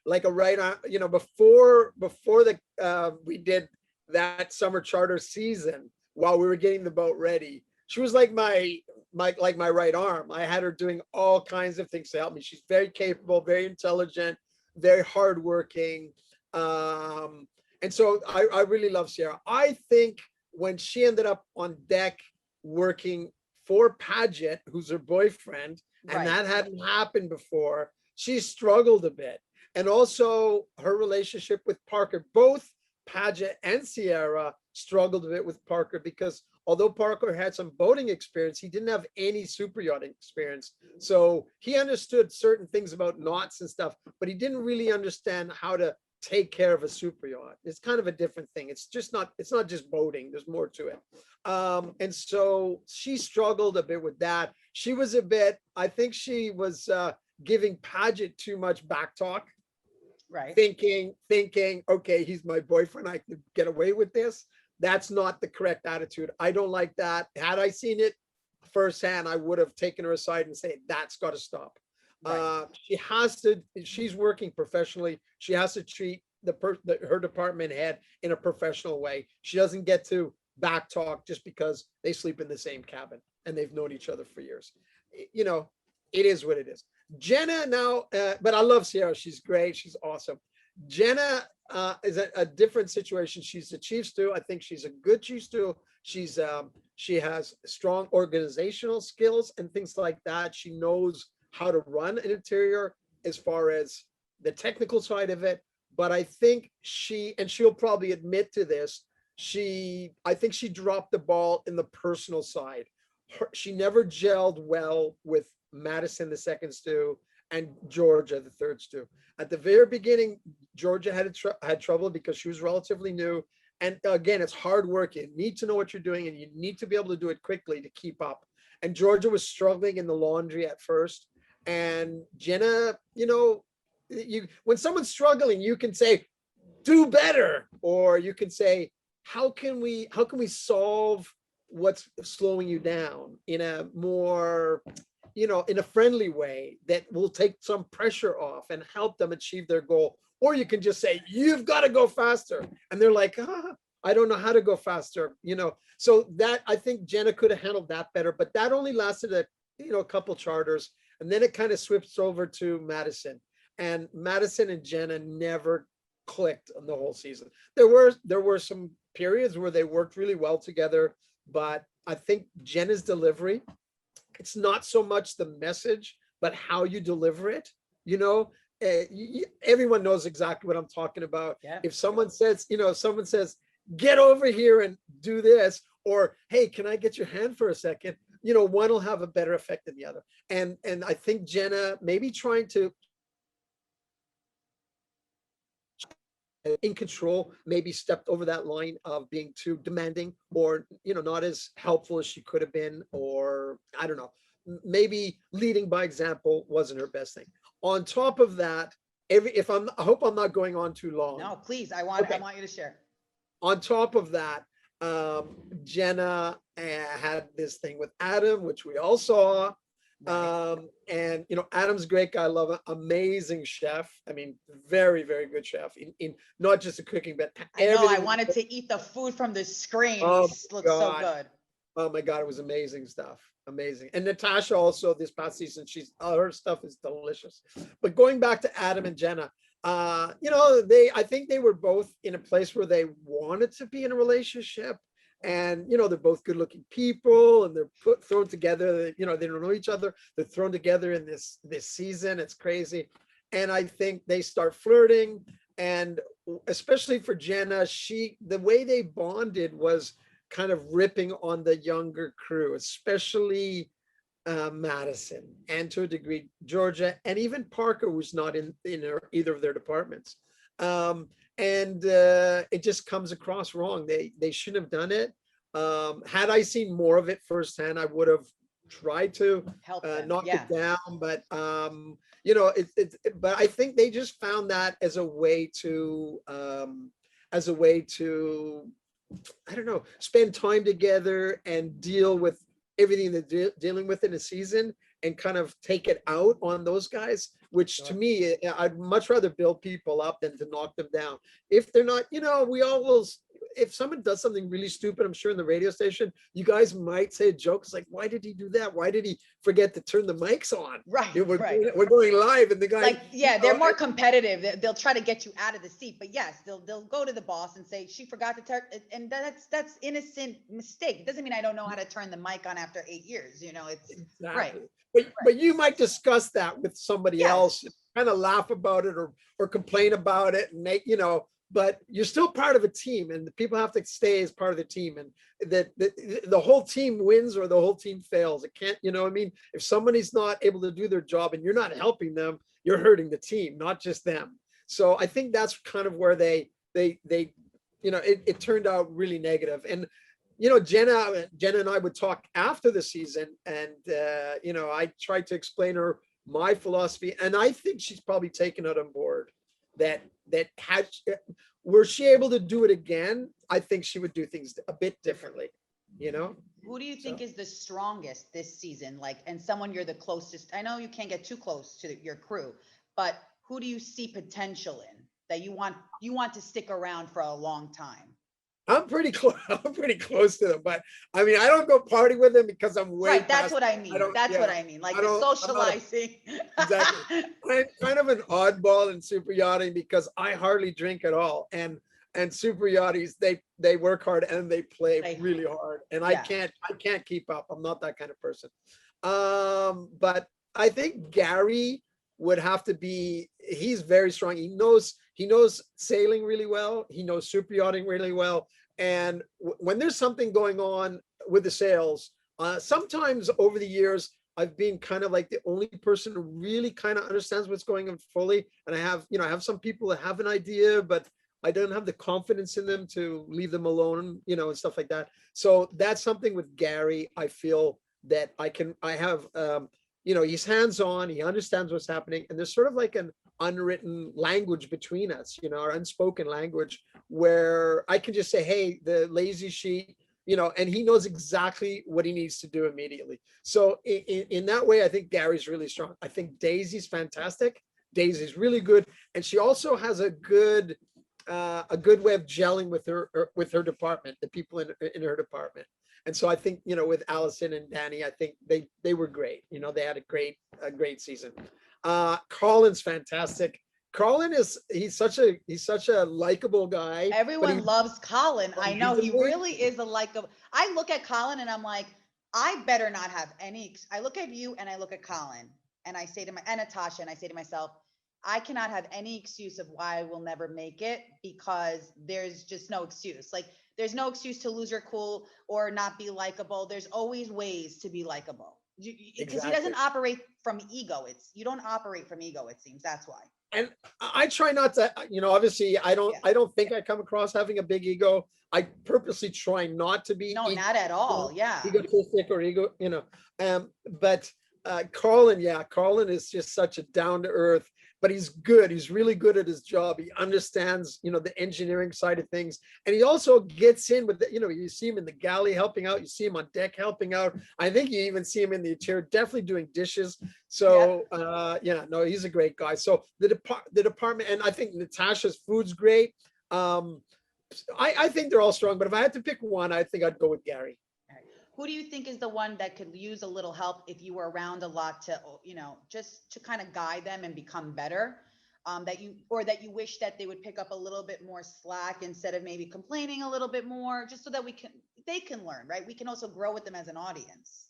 like a right on, before the we did that summer charter season while we were getting the boat ready. She was like my right arm. I had her doing all kinds of things to help me. She's very capable, very intelligent, very hardworking. Um, and so I really love Sierra. I think when she ended up on deck working for Paget, who's her boyfriend, and Right. that hadn't happened before, she struggled a bit. And also her relationship with Parker, both Paget and Sierra struggled a bit with Parker because although Parker had some boating experience, he didn't have any super yachting experience. So he understood certain things about knots and stuff, but he didn't really understand how to take care of a super yacht. It's kind of a different thing. It's not just boating. There's more to it. And so she struggled a bit with that. She was a bit, I think she was giving Paget too much back talk, Right. thinking, okay, he's my boyfriend. I could get away with this. That's not the correct attitude. I don't like that. Had I seen it firsthand, I would have taken her aside and said, that's got to stop. Right. She's working professionally. She has to treat her department head in a professional way. She doesn't get to back talk just because they sleep in the same cabin and they've known each other for years. You know, it is what it is. Jenna now, but I love Sierra. She's great. She's awesome. Jenna is a different situation. She's a chief stew. I think she's a good chief stew. She has strong organizational skills and things like that. She knows how to run an interior as far as the technical side of it. But I think she'll probably admit to this, I think she dropped the ball in the personal side. She never gelled well with Madison, the second stew, and Georgia, the third stew. At the very beginning, Georgia had trouble because she was relatively new. And again, it's hard work. You need to know what you're doing and you need to be able to do it quickly to keep up. And Georgia was struggling in the laundry at first. And Jenna, when someone's struggling, you can say, do better, or you can say, how can we solve what's slowing you down in a more, in a friendly way that will take some pressure off and help them achieve their goal. Or you can just say, you've got to go faster. And they're like, I don't know how to go faster, So that, I think Jenna could have handled that better, but that only lasted a couple charters. And then it kind of switched over to Madison. And Madison and Jenna never clicked on the whole season. There were some periods where they worked really well together, but I think Jenna's delivery, it's not so much the message, but how you deliver it. Everyone knows exactly what I'm talking about. Yeah. If someone says, get over here and do this, or hey, can I get your hand for a second? One will have a better effect than the other. And I think Jenna maybe trying to in control, maybe stepped over that line of being too demanding or, not as helpful as she could have been, or I don't know, maybe leading by example wasn't her best thing. On top of that, I hope I'm not going on too long. No, please. I want you to share. On top of that, Jenna had this thing with Adam, which we all saw. And Adam's a great guy. I love him. Amazing chef. I mean, very, very good chef in not just the cooking, but I know I wanted to eat the food from the screen. Oh, It looks so good. Oh my God, it was amazing stuff. Amazing. And Natasha also this past season, her stuff is delicious. But going back to Adam and Jenna, I think they were both in a place where they wanted to be in a relationship. And they're both good-looking people, and they're thrown together. They don't know each other. They're thrown together in this season. It's crazy, and I think they start flirting. And especially for Jenna, the way they bonded was kind of ripping on the younger crew, especially Madison, and to a degree Georgia, and even Parker was not in either of their departments. And it just comes across wrong. They shouldn't have done it. Had I seen more of it firsthand, I would have tried to Help them. knock Yeah. it down, but you know, but I think they just found that as a way to I don't know, spend time together and deal with everything they're dealing with in a season and kind of take it out on those guys, which to Sure. me, I'd much rather build people up than to knock them down. If they're not, you know, we all will, if someone does something really stupid, I'm sure in the radio station, you guys might say jokes like, why did he do that? Why did he forget to turn the mics on? Right. You know, Right. we're going live and the guy, Like, you yeah, they're know, more competitive. They'll try to get you out of the seat, but yes, they'll go to the boss and say she forgot to turn, and that's innocent mistake. It doesn't mean I don't know how to turn the mic on after 8 years. You know, it's right. exactly. Right. But you might discuss that with somebody Yes. else, kind of laugh about it or complain about it and make, you know, but you're still part of a team and the people have to stay as part of the team, and that the whole team wins or the whole team fails. It can't, you know what I mean? If somebody's not able to do their job and you're not helping them, you're hurting the team, not just them. So I think that's kind of where they you know, it turned out really negative. And you know, Jenna and I would talk after the season, and you know, I tried to explain her my philosophy, and I think she's probably taken it on board. That had were she able to do it again, I think she would do things a bit differently. You know, Who do you think so is the strongest this season? Like, and someone you're the closest. I know you can't get too close to your crew, but who do you see potential in that you want to stick around for a long time? I'm pretty close. I'm pretty close to them, but I mean, I don't go party with them because I'm way Right, that's past. what I I mean. don't. That's what Yeah, I mean. Like I the don't. I'm not a socializing. exactly. I'm kind of an oddball in super yachting because I hardly drink at all, and super yachties they work hard and they play Like, really hard, and yeah. I can't keep up. I'm not that kind of person. But I think Gary would have to be. He's very strong. He knows sailing really well. He knows super yachting really well. And when there's something going on with the sails, sometimes over the years I've been kind of like the only person who really kind of understands what's going on fully. And I have, you know, I have some people that have an idea, but I don't have the confidence in them to leave them alone, you know, and stuff like that. So that's something with Gary. I feel that I have, you know, he's hands-on, he understands what's happening. And there's sort of like an unwritten language between us, you know, our unspoken language where I can just say, hey, the lazy sheet, you know, and he knows exactly what he needs to do immediately. So in that way, I think Gary's really strong. I think Daisy's fantastic. Daisy's really good. And she also has a good way of gelling with her department, the people in her department. And so I think, you know, with Allison and Danny, I think they were great. You know, they had a great season. Colin's fantastic. Colin he's such a likable guy, but Everyone loves Colin. I know he amazing. really is a likable. I look at Colin and I'm like, I better not have any. I look at you and I look at Colin and I say to and Natasha and I say to myself, I cannot have any excuse of why I will never make it because there's just no excuse. Like there's no excuse to lose your cool or not be likable. There's always ways to be likable because he doesn't operate from ego. You don't operate from ego. It seems that's why. And I try not to, you know, obviously I don't think I come across having a big ego. I purposely try not to be not at all. Yeah. Egotistic or ego, you know. But Colin is just such a down to earth, but he's good. He's really good at his job. He understands, you know, the engineering side of things. And he also gets in with the, you know, you see him in the galley helping out. You see him on deck helping out. I think you even see him in the interior, definitely doing dishes. So, no, he's a great guy. So the department, and I think Natasha's food's great. I think they're all strong, but if I had to pick one, I think I'd go with Gary. Who do you think is the one that could use a little help if you were around a lot to, you know, just to kind of guide them and become better? That you wish that they would pick up a little bit more slack instead of maybe complaining a little bit more, just so that they can learn, right? We can also grow with them as an audience.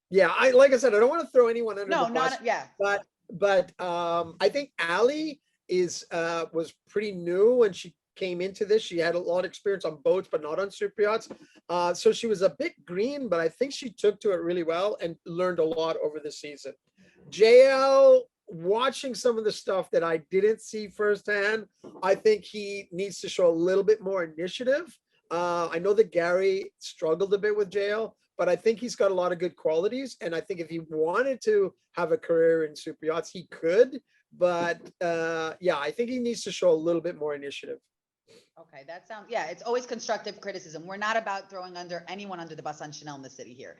Yeah, like I said, I don't want to throw anyone under the bus. Not yeah. But I think Allie was pretty new when she came into this. She had a lot of experience on boats, but not on super yachts. So she was a bit green, but I think she took to it really well and learned a lot over the season. JL, watching some of the stuff that I didn't see firsthand, I think he needs to show a little bit more initiative. I know that Gary struggled a bit with JL, but I think he's got a lot of good qualities. And I think if he wanted to have a career in super yachts, he could. But yeah, I think he needs to show a little bit more initiative. Okay, that sounds, yeah, it's always constructive criticism. We're not about throwing anyone under the bus on Chanel in the city here.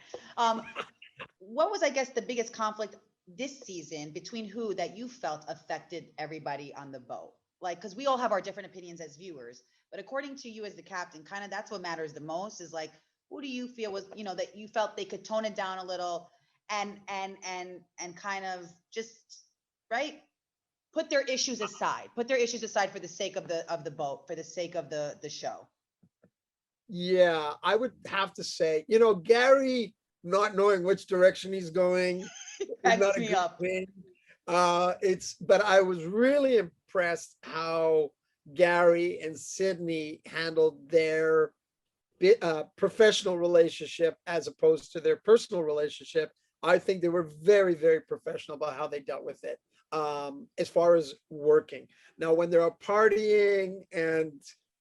What was, I guess, the biggest conflict this season between who that you felt affected everybody on the boat? Like, because we all have our different opinions as viewers, but according to you as the captain, kind of that's what matters the most is like, who do you feel was, that you felt they could tone it down a little and kind of just, right? Put their issues aside, for the sake of the boat, for the sake of the show. Yeah, I would have to say, Gary not knowing which direction he's going is Cracks not a me good up. thing. But I was really impressed how Gary and Sydney handled their professional relationship as opposed to their personal relationship. I think they were very, very professional about how they dealt with it, as far as working. Now, when they're out partying and,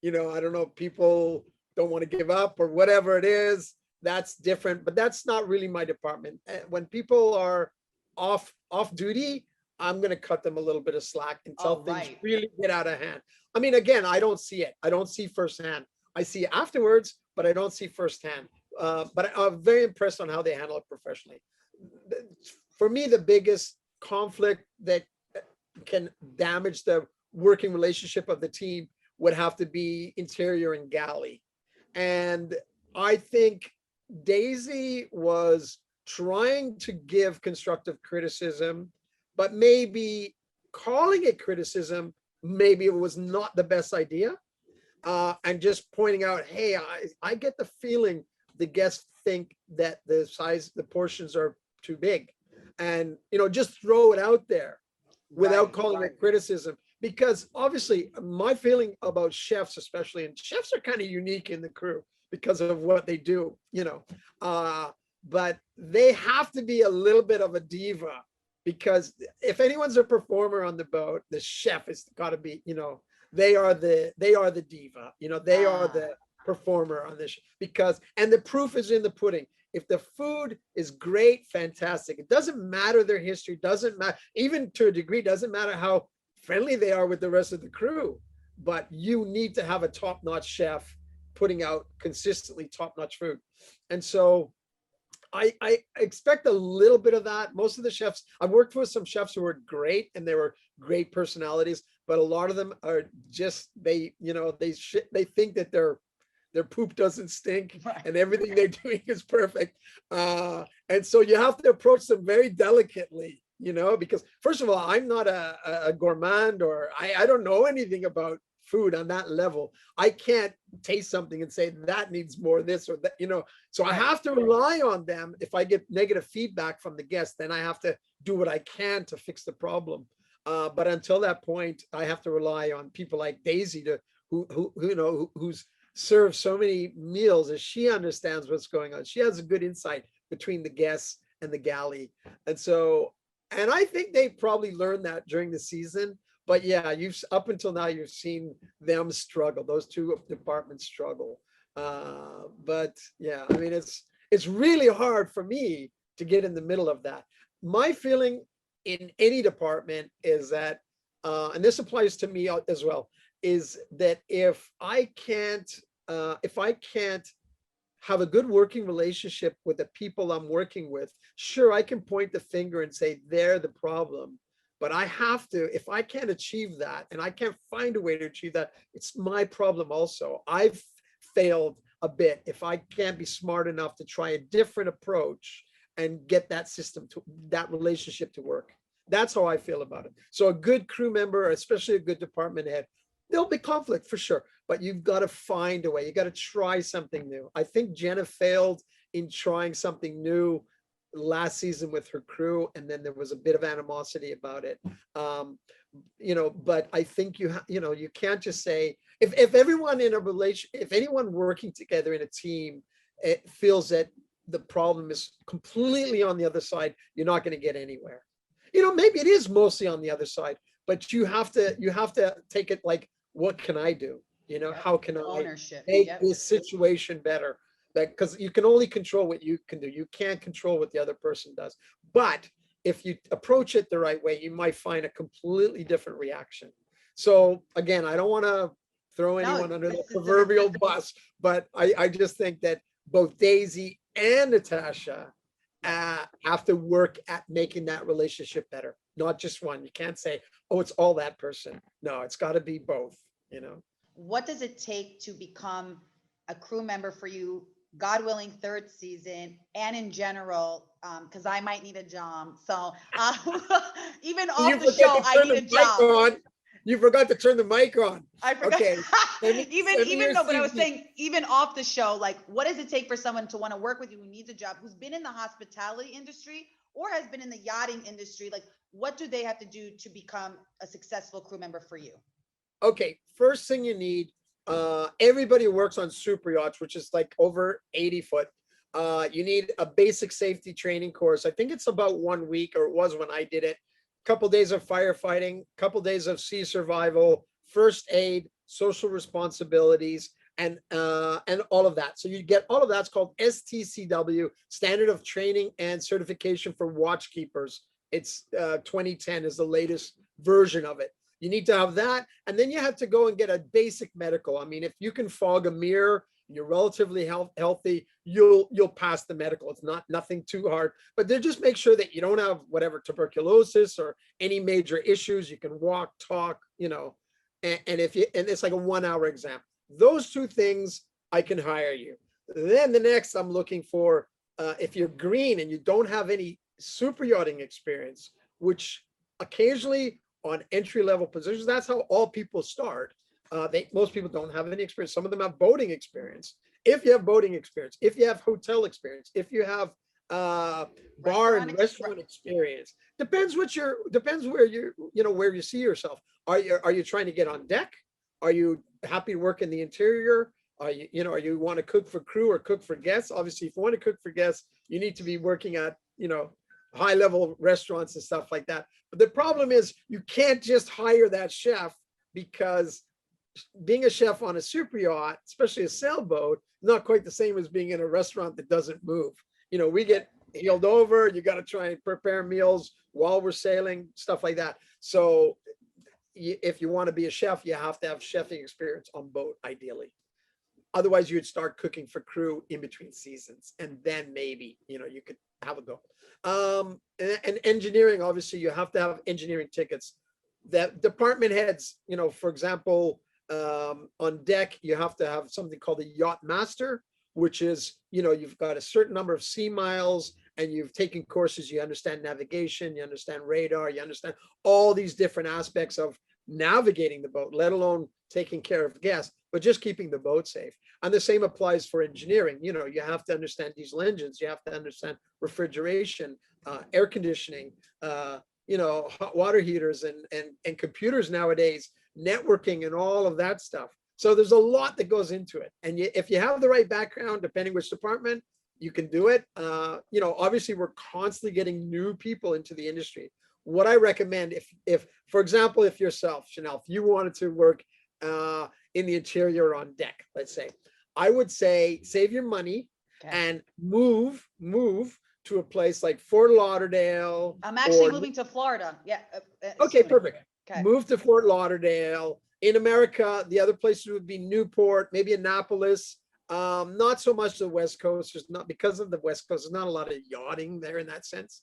I don't know, people don't want to give up or whatever it is, that's different, but that's not really my department. When people are off duty, I'm going to cut them a little bit of slack until things really get out of hand. I mean, again, I don't see it. I don't see firsthand. I see afterwards, but I don't see firsthand. But I'm very impressed on how they handle it professionally. For me, the biggest conflict that can damage the working relationship of the team would have to be interior and galley. And I think Daisy was trying to give constructive criticism, but maybe calling it criticism, maybe it was not the best idea. And just pointing out, hey, I get the feeling the guests think that the portions are too big. And, just throw it out there without calling it criticism. Because obviously my feeling about chefs, especially, and chefs are kind of unique in the crew because of what they do, but they have to be a little bit of a diva, because if anyone's a performer on the boat, the chef has got to be, they are the diva, they are the performer on this, and the proof is in the pudding. If the food is great, fantastic. It doesn't matter their history, doesn't matter, even to a degree, doesn't matter how friendly they are with the rest of the crew, but you need to have a top-notch chef putting out consistently top-notch food. And so I expect a little bit of that. Most of the chefs, I've worked with some chefs who were great and they were great personalities, but a lot of them are just, they think that their poop doesn't stink and everything they're doing is perfect. And so you have to approach them very delicately, because first of all, I'm not a gourmand, or I don't know anything about food on that level. I can't taste something and say that needs more of this or that, so I have to rely on them. If I get negative feedback from the guests, then I have to do what I can to fix the problem. But until that point, I have to rely on people like Daisy who's served so many meals, as she understands what's going on. She has a good insight between the guests and the galley. And I think they probably learned that during the season. But yeah, up until now, you've seen them struggle. Those two departments struggle. But yeah, I mean, it's really hard for me to get in the middle of that. My feeling in any department is that, and this applies to me as well, is that if I can't have a good working relationship with the people I'm working with, sure, I can point the finger and say they're the problem. But I have to, if I can't achieve that and I can't find a way to achieve that, it's my problem also. I've failed a bit if I can't be smart enough to try a different approach and get that relationship to work. That's how I feel about it. So a good crew member, especially a good department head, there'll be conflict for sure, but you've got to find a way. You got to try something new. I think Jenna failed in trying something new last season with her crew, and then there was a bit of animosity about it. But I think you can't just say, if everyone in a relation, if anyone working together in a team, it feels that the problem is completely on the other side, you're not going to get anywhere. Maybe it is mostly on the other side, but you have to take it like, what can I do? How can I make this situation better? That because you can only control what you can do. You can't control what the other person does. But if you approach it the right way, you might find a completely different reaction. So again, I don't want to throw No, anyone under the this is proverbial bus, but I just think that both Daisy and Natasha have to work at making that relationship better, not just one. You can't say, oh, it's all that person. No, it's got to be both, you know. what does it take to become a crew member for you, God willing, third season, and in general, because I might need a job. So even You off the forget show, to I turn need the a mic job. on. You forgot to turn the mic on. I forgot. Okay. Even no, but I was CV. saying, even off the show, like, what does it take for someone to want to work with you who needs a job, who's been in the hospitality industry or has been in the yachting industry? Like, what do they have to do to become a successful crew member for you? Okay, first thing you need, everybody works on super yachts, which is like over 80 foot. You need a basic safety training course. I think it's about 1 week, or it was when I did it. Couple days of firefighting, couple days of sea survival, first aid, social responsibilities, and all of that. So you get all of that's called STCW, Standard of Training and Certification for Watchkeepers. It's 2010 is the latest version of it. You need to have that, and then you have to go and get a basic medical. I mean, if you can fog a mirror, you're relatively healthy, you'll pass the medical. It's not nothing too hard, but then just make sure that you don't have whatever tuberculosis or any major issues. You can walk, talk, you know, and if you and it's like a 1 hour exam. Those two things, I can hire you. Then the next, I'm looking for if you're green and you don't have any super yachting experience, which occasionally on entry level positions, that's how all people start. Most people don't have any experience. Some of them have boating experience. If you have boating experience, if you have hotel experience, if you have bar and restaurant experience, depends where where you see yourself. Are you trying to get on deck? Are you happy to work in the interior? Are you want to cook for crew or cook for guests? Obviously, if you want to cook for guests, you need to be working at high level restaurants and stuff like that. But the problem is you can't just hire that chef, because being a chef on a super yacht, especially a sailboat, not quite the same as being in a restaurant that doesn't move. We get heeled over. You got to try and prepare meals while we're sailing, stuff like that. So if you want to be a chef, you have to have chefing experience on boat, ideally. Otherwise, you'd start cooking for crew in between seasons, and then maybe you could have a go. And engineering, obviously, you have to have engineering tickets. That department heads, for example, on deck, you have to have something called a yacht master, which is, you've got a certain number of sea miles and you've taken courses, you understand navigation, you understand radar, you understand all these different aspects of navigating the boat, let alone taking care of guests, but just keeping the boat safe. And the same applies for engineering. You have to understand diesel engines, you have to understand refrigeration, air conditioning, hot water heaters and computers nowadays, networking and all of that stuff. So there's a lot that goes into it. And if you have the right background, depending which department, you can do it. Obviously we're constantly getting new people into the industry. What I recommend, if for example, if yourself, Chanel, if you wanted to work in the interior on deck, let's say, I would say save your money and move to a place like Fort Lauderdale. I'm actually moving to Florida. Yeah. Okay, perfect. Okay. Move to Fort Lauderdale. In America, the other places would be Newport, maybe Annapolis. Not so much the West Coast. There's not, because of the West Coast, there's not a lot of yachting there in that sense.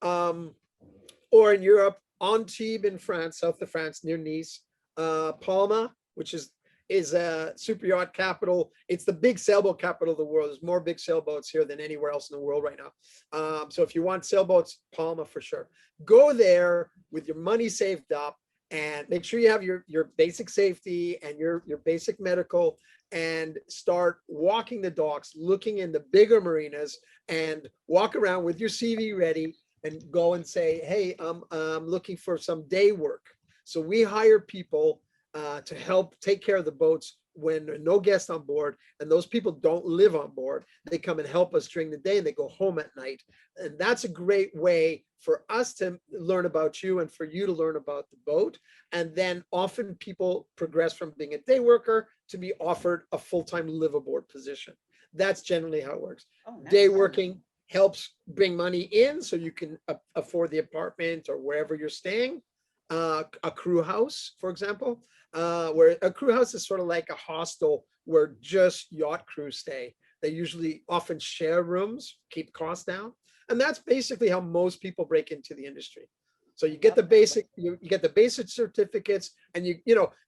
Or in Europe, Antibes in France, south of France, near Nice. Palma, which is a super yacht capital. It's the big sailboat capital of the world. There's more big sailboats here than anywhere else in the world right now. So if you want sailboats, Palma for sure. Go there with your money saved up and make sure you have your basic safety and your basic medical, and start walking the docks, looking in the bigger marinas, and walk around with your CV ready and go and say, hey, I'm looking for some day work. So we hire people to help take care of the boats when there are no guests on board, and those people don't live on board. They come and help us during the day and they go home at night. And that's a great way for us to learn about you and for you to learn about the boat. And then often people progress from being a day worker to be offered a full-time live aboard position. That's generally how it works. Oh, Day nice. working helps bring money in so you can afford the apartment or wherever you're staying. A crew house, for example, where a crew house is sort of like a hostel where just yacht crews stay. They usually often share rooms, keep costs down. And that's basically how most people break into the industry. So you get the basic, you get the basic certificates, and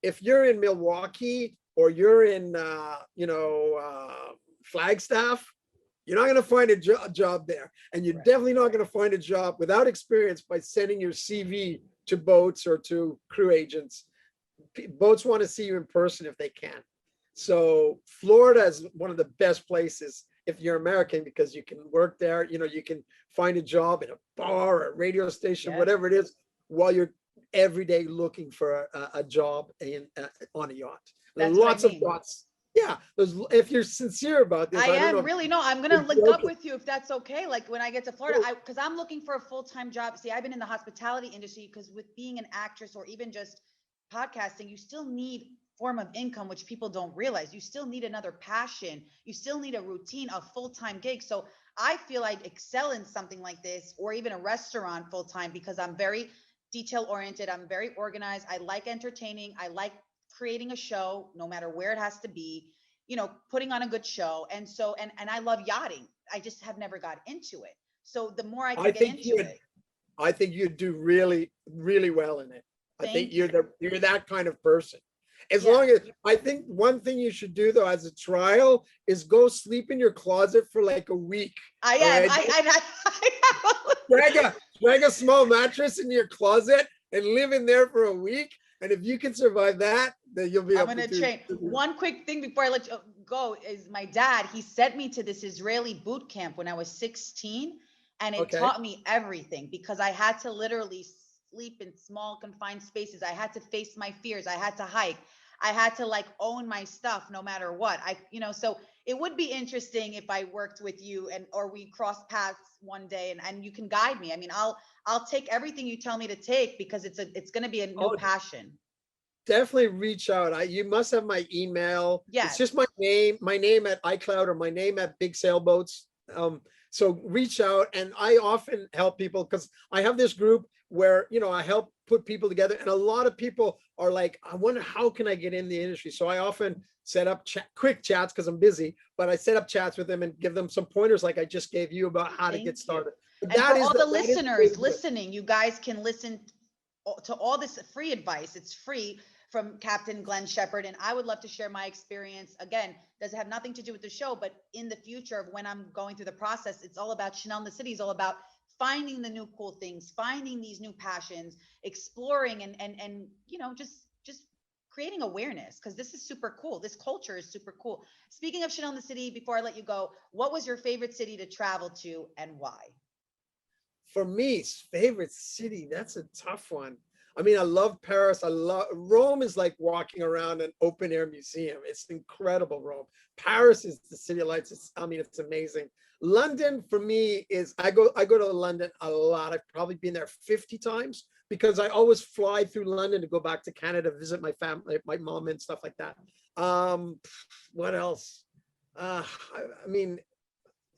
if you're in Milwaukee or you're in, Flagstaff, you're not going to find a job there. And you're Right. definitely not going to find a job without experience by sending your CV to boats or to crew agents. Boats want to see you in person if they can. So Florida is one of the best places if you're American, because you can work there, you can find a job in a bar or a radio station, Yeah. whatever it is, while you're every day looking for a job on a yacht. That's what I Lots of mean. yachts. Yeah, if you're sincere about this, I don't know am if really, no, I'm gonna you're link up joking. with you if that's okay. Like when I get to Florida, Oh, because I'm looking for a full-time job. See, I've been in the hospitality industry because with being an actress or even just podcasting, you still need form of income, which people don't realize. You still need another passion. You still need a routine, a full-time gig. So I feel I'd excel in something like this or even a restaurant full-time because I'm very detail oriented. I'm very organized. I like entertaining. I like creating a show, no matter where it has to be, putting on a good show. And so, and I love yachting. I just have never got into it. So the more I I can get think into you it, I think you do really, really well in it. I think thank you. you're that kind of person. As Yeah, long as I think one thing you should do though as a trial is go sleep in your closet for like a week. I All am. right. Drag a small mattress in your closet and live in there for a week. And if you can survive that, then you'll be I'm able gonna to do. train. One quick thing before I let you go is my dad, he sent me to this Israeli boot camp when I was 16, and it Okay. taught me everything because I had to literally sleep in small confined spaces. I had to face my fears. I had to hike. I had to like own my stuff no matter what. So it would be interesting if I worked with you or we crossed paths one day and you can guide me. I mean, I'll take everything you tell me to take because it's going to be a new Oh, passion. definitely reach out. You must have my email. It's Yes. just my name at iCloud or my name at Big Sailboats. So reach out, and I often help people because I have this group where I help put people together, and a lot of people are like, I wonder how can I get in the industry. So I often set up quick chats because I'm busy, but I set up chats with them and give them some pointers like I just gave you about how to get Thank you. started. But And that for is all the that is the way listeners to do it. listening, you guys can listen to all this free advice. It's free from Captain Glenn Shepard. And I would love to share my experience. Again, does have nothing to do with the show, but in the future of when I'm going through the process, it's all about Chanel in the City, is all about finding the new cool things, finding these new passions, exploring and just creating awareness because this is super cool. This culture is super cool. Speaking of Chanel in the City, before I let you go, what was your favorite city to travel to and why? For me, favorite city, that's a tough one. I mean, I love Paris. I love Rome is like walking around an open air museum. It's incredible, Rome. Paris is the city of lights. It's amazing. London for me is I go to London a lot. I've probably been there 50 times because I always fly through London to go back to Canada, visit my family, my mom and stuff like that. Um, what else? I mean,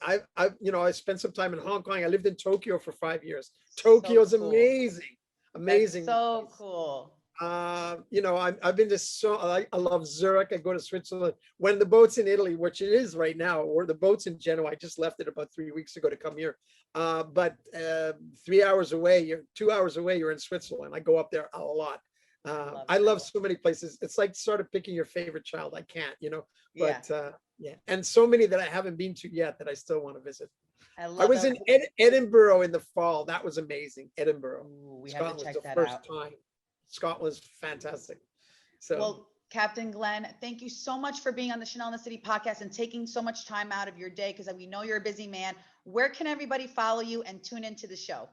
I spent some time in Hong Kong. I lived in Tokyo for 5 years. So Tokyo's cool. amazing, That's amazing so place. cool. I've been to I love Zurich. I go to Switzerland. When the boat's in Italy, which it is right now, or the boat's in Genoa. I just left it about 3 weeks ago to come here. But 3 hours away, you're 2 hours away, you're in Switzerland. I go up there a lot. Love I that. love so many places. It's like sort of picking your favorite child. I can't. Yeah, But yeah, and so many that I haven't been to yet that I still want to visit. I I love was that. in Edinburgh in the fall. That was amazing. Edinburgh, Ooh, we have to Scotland was check the that first out. time. Scotland was fantastic. So Well, Captain Glenn, thank you so much for being on the Chanel in the City podcast and taking so much time out of your day because we know you're a busy man. Where can everybody follow you and tune into the show?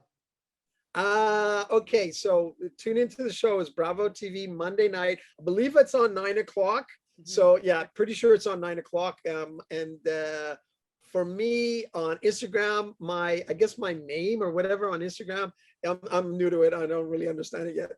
okay, so tune into the show is Bravo TV Monday night. I believe it's on 9 o'clock. Mhm. So yeah, pretty sure it's on 9 o'clock. And for me on Instagram, I guess my name or whatever on Instagram, I'm new to it. I don't really understand it yet.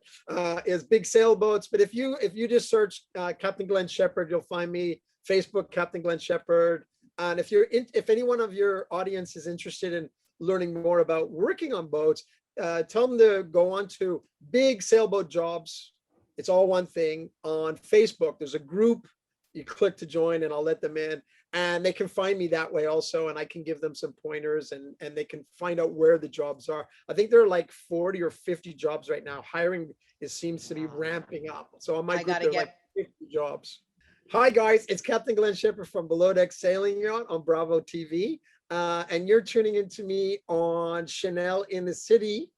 Is Big Sailboats. But if you just search Captain Glenn Shepard, you'll find me. Facebook, Captain Glenn Shepard. And if any one of your audience is interested in learning more about working on boats, tell them to go on to Big Sailboat Jobs. It's all one thing. On Facebook, there's a group. You click to join and I'll let them in. And they can find me that way also. And I can give them some pointers and they can find out where the jobs are. I think there are like 40 or 50 jobs right now. Hiring seems to be ramping up. So on my I group, gotta there are get like 50 jobs. Hi guys, it's Captain Glenn Shepard from Below Deck Sailing Yacht on Bravo TV. And you're tuning into me on Chanel in the City.